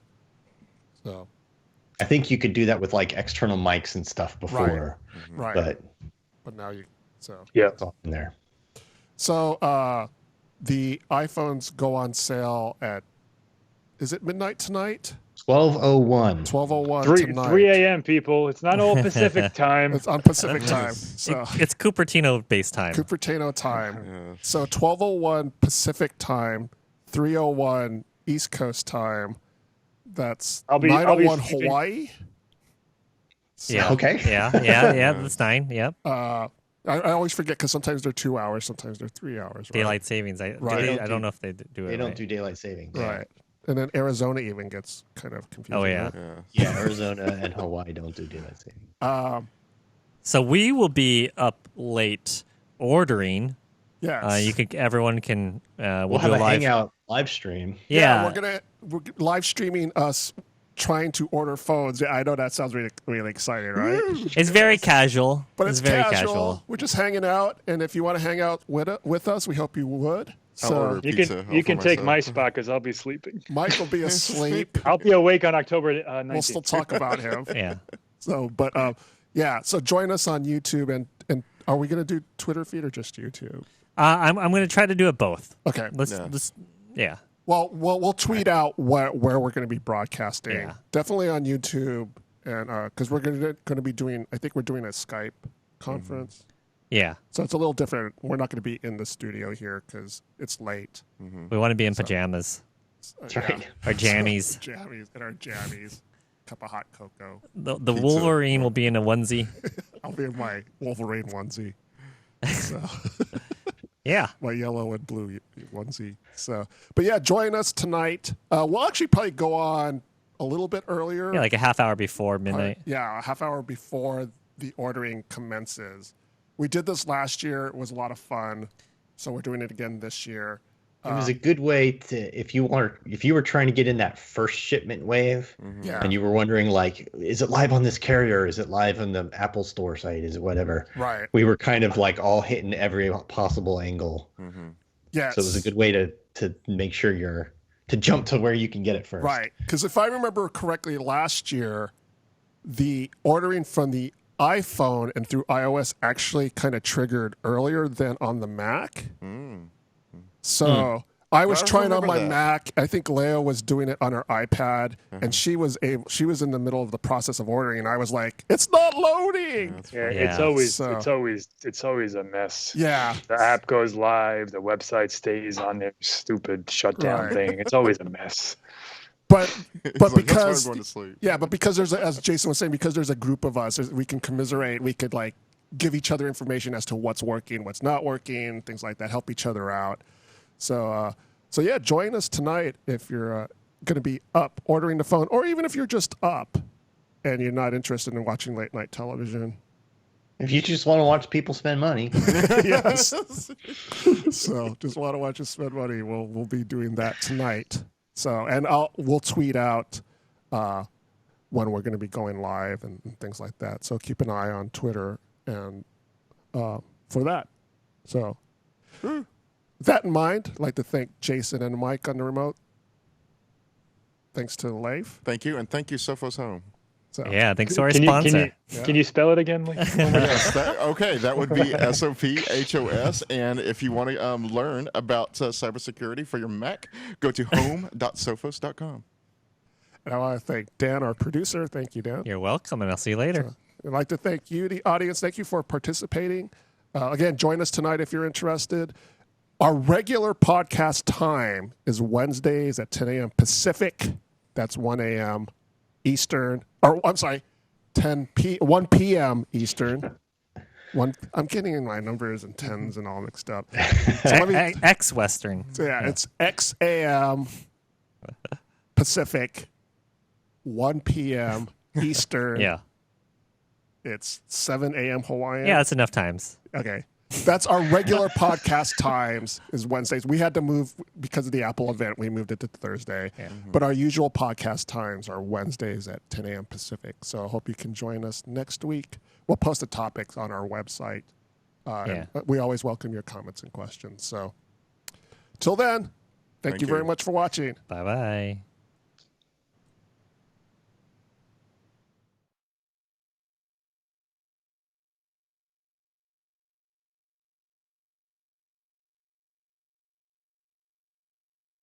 So I think you could do that with like external mics and stuff before, right? But now it's all in there. So the iPhones go on sale at, is it midnight tonight? 12:01. 12:01 tonight. 3 a.m. people. It's not all Pacific time. It's on Pacific time. So it's Cupertino base time. Cupertino time. So 12:01 Pacific time, 3:01 East Coast time. That's 9:01 Hawaii. So, okay. Yeah. That's 9. Yep. I always forget because sometimes they're 2 hours, sometimes they're 3 hours. Right? Daylight savings. I don't know if they do it. They don't do daylight savings. Right. And then Arizona even gets kind of confusing. Oh, yeah. Yeah, Arizona and Hawaii don't do daylight savings. So we will be up late ordering. Yes. Everyone can. We'll have a hangout live stream. Yeah, we're live streaming us trying to order phones. Yeah, I know that sounds really, really exciting, right? It's very casual. But it's very casual. We're just hanging out, and if you want to hang out with us, we hope you would. So you can take my spot because I'll be sleeping. Mike will be asleep. I'll be awake on October 19th. We'll still talk about him. Yeah. So, but so join us on YouTube, and are we going to do Twitter feed or just YouTube? I'm going to try to do it both. Okay. Let's. Well, we'll tweet out where we're going to be broadcasting. Yeah. Definitely on YouTube, and because we're going to be doing, I think we're doing a Skype conference. Yeah. So it's a little different. We're not going to be in the studio here because it's late. We want to be in pajamas. That's right. Our jammies. In our jammies. Cup of hot cocoa. The Wolverine will be in a onesie. I'll be in my Wolverine onesie. So. Yeah. My yellow and blue onesie. So, but yeah, join us tonight. We'll actually probably go on a little bit earlier. Yeah, like a half hour before midnight. A half hour before the ordering commences. We did this last year. It was a lot of fun. So we're doing it again this year. It was a good way to, if you were trying to get in that first shipment wave, and you were wondering like, is it live on this carrier? Is it live on the Apple Store site? Is it whatever? Right. We were kind of like all hitting every possible angle. Yeah. So it was a good way to make sure to jump to where you can get it first. Right. Because if I remember correctly, last year, the ordering from the iPhone and through iOS actually kind of triggered earlier than on the Mac. So I was I trying on remember my that. Mac. I think Leo was doing it on her iPad, and she was in the middle of the process of ordering, and I was like, "It's not loading." Yeah, Yeah. it's always a mess. Yeah. The app goes live, the website stays on their stupid shutdown Right. thing. It's always a mess. But It's but like, that's why I'm because going to sleep. yeah, but because as Jason was saying, because there's a group of us, we can commiserate. We could like give each other information as to what's working, what's not working, things like that. Help each other out. So yeah, join us tonight if you're going to be up ordering the phone, or even if you're just up and you're not interested in watching late night television. If you just want to watch people spend money, Yes. So just want to watch us spend money. We'll be doing that tonight. So and we'll tweet out when we're going to be going live and things like that. So keep an eye on Twitter and for that. So with that in mind, I'd like to thank Jason and Mike on the remote. Thanks to Leif. Thank you, and thank you, Sophos Home. So Yeah, thanks to our Can sponsor. you spell it again? Lee? Yes, that would be SOPHOS. And if you want to learn about cybersecurity for your Mac, go to home.sophos.com. and I want to thank Dan, our producer. Thank you, Dan. You're welcome, and I'll see you later. I'd like to thank you, the audience. Thank you for participating. Again, join us tonight if you're interested. Our regular podcast time is Wednesdays at 10 a.m. Pacific. That's 1 a.m. Eastern. Or I'm sorry, 1 p.m. Eastern. I'm getting my numbers and tens and all mixed up. So let me, Ex-Western. so yeah, it's X a.m. Pacific, 1 p.m. Eastern. Yeah. It's 7 a.m. Hawaiian. Yeah, that's enough times. Okay. That's our regular podcast times is Wednesdays. We had to move because of the Apple event. We moved it to Thursday. Yeah. But our usual podcast times are Wednesdays at 10 a.m. Pacific. So I hope you can join us next week. We'll post the topics on our website. Yeah. And we always welcome your comments and questions. So till then, thank you very you. much for watching. Bye-bye.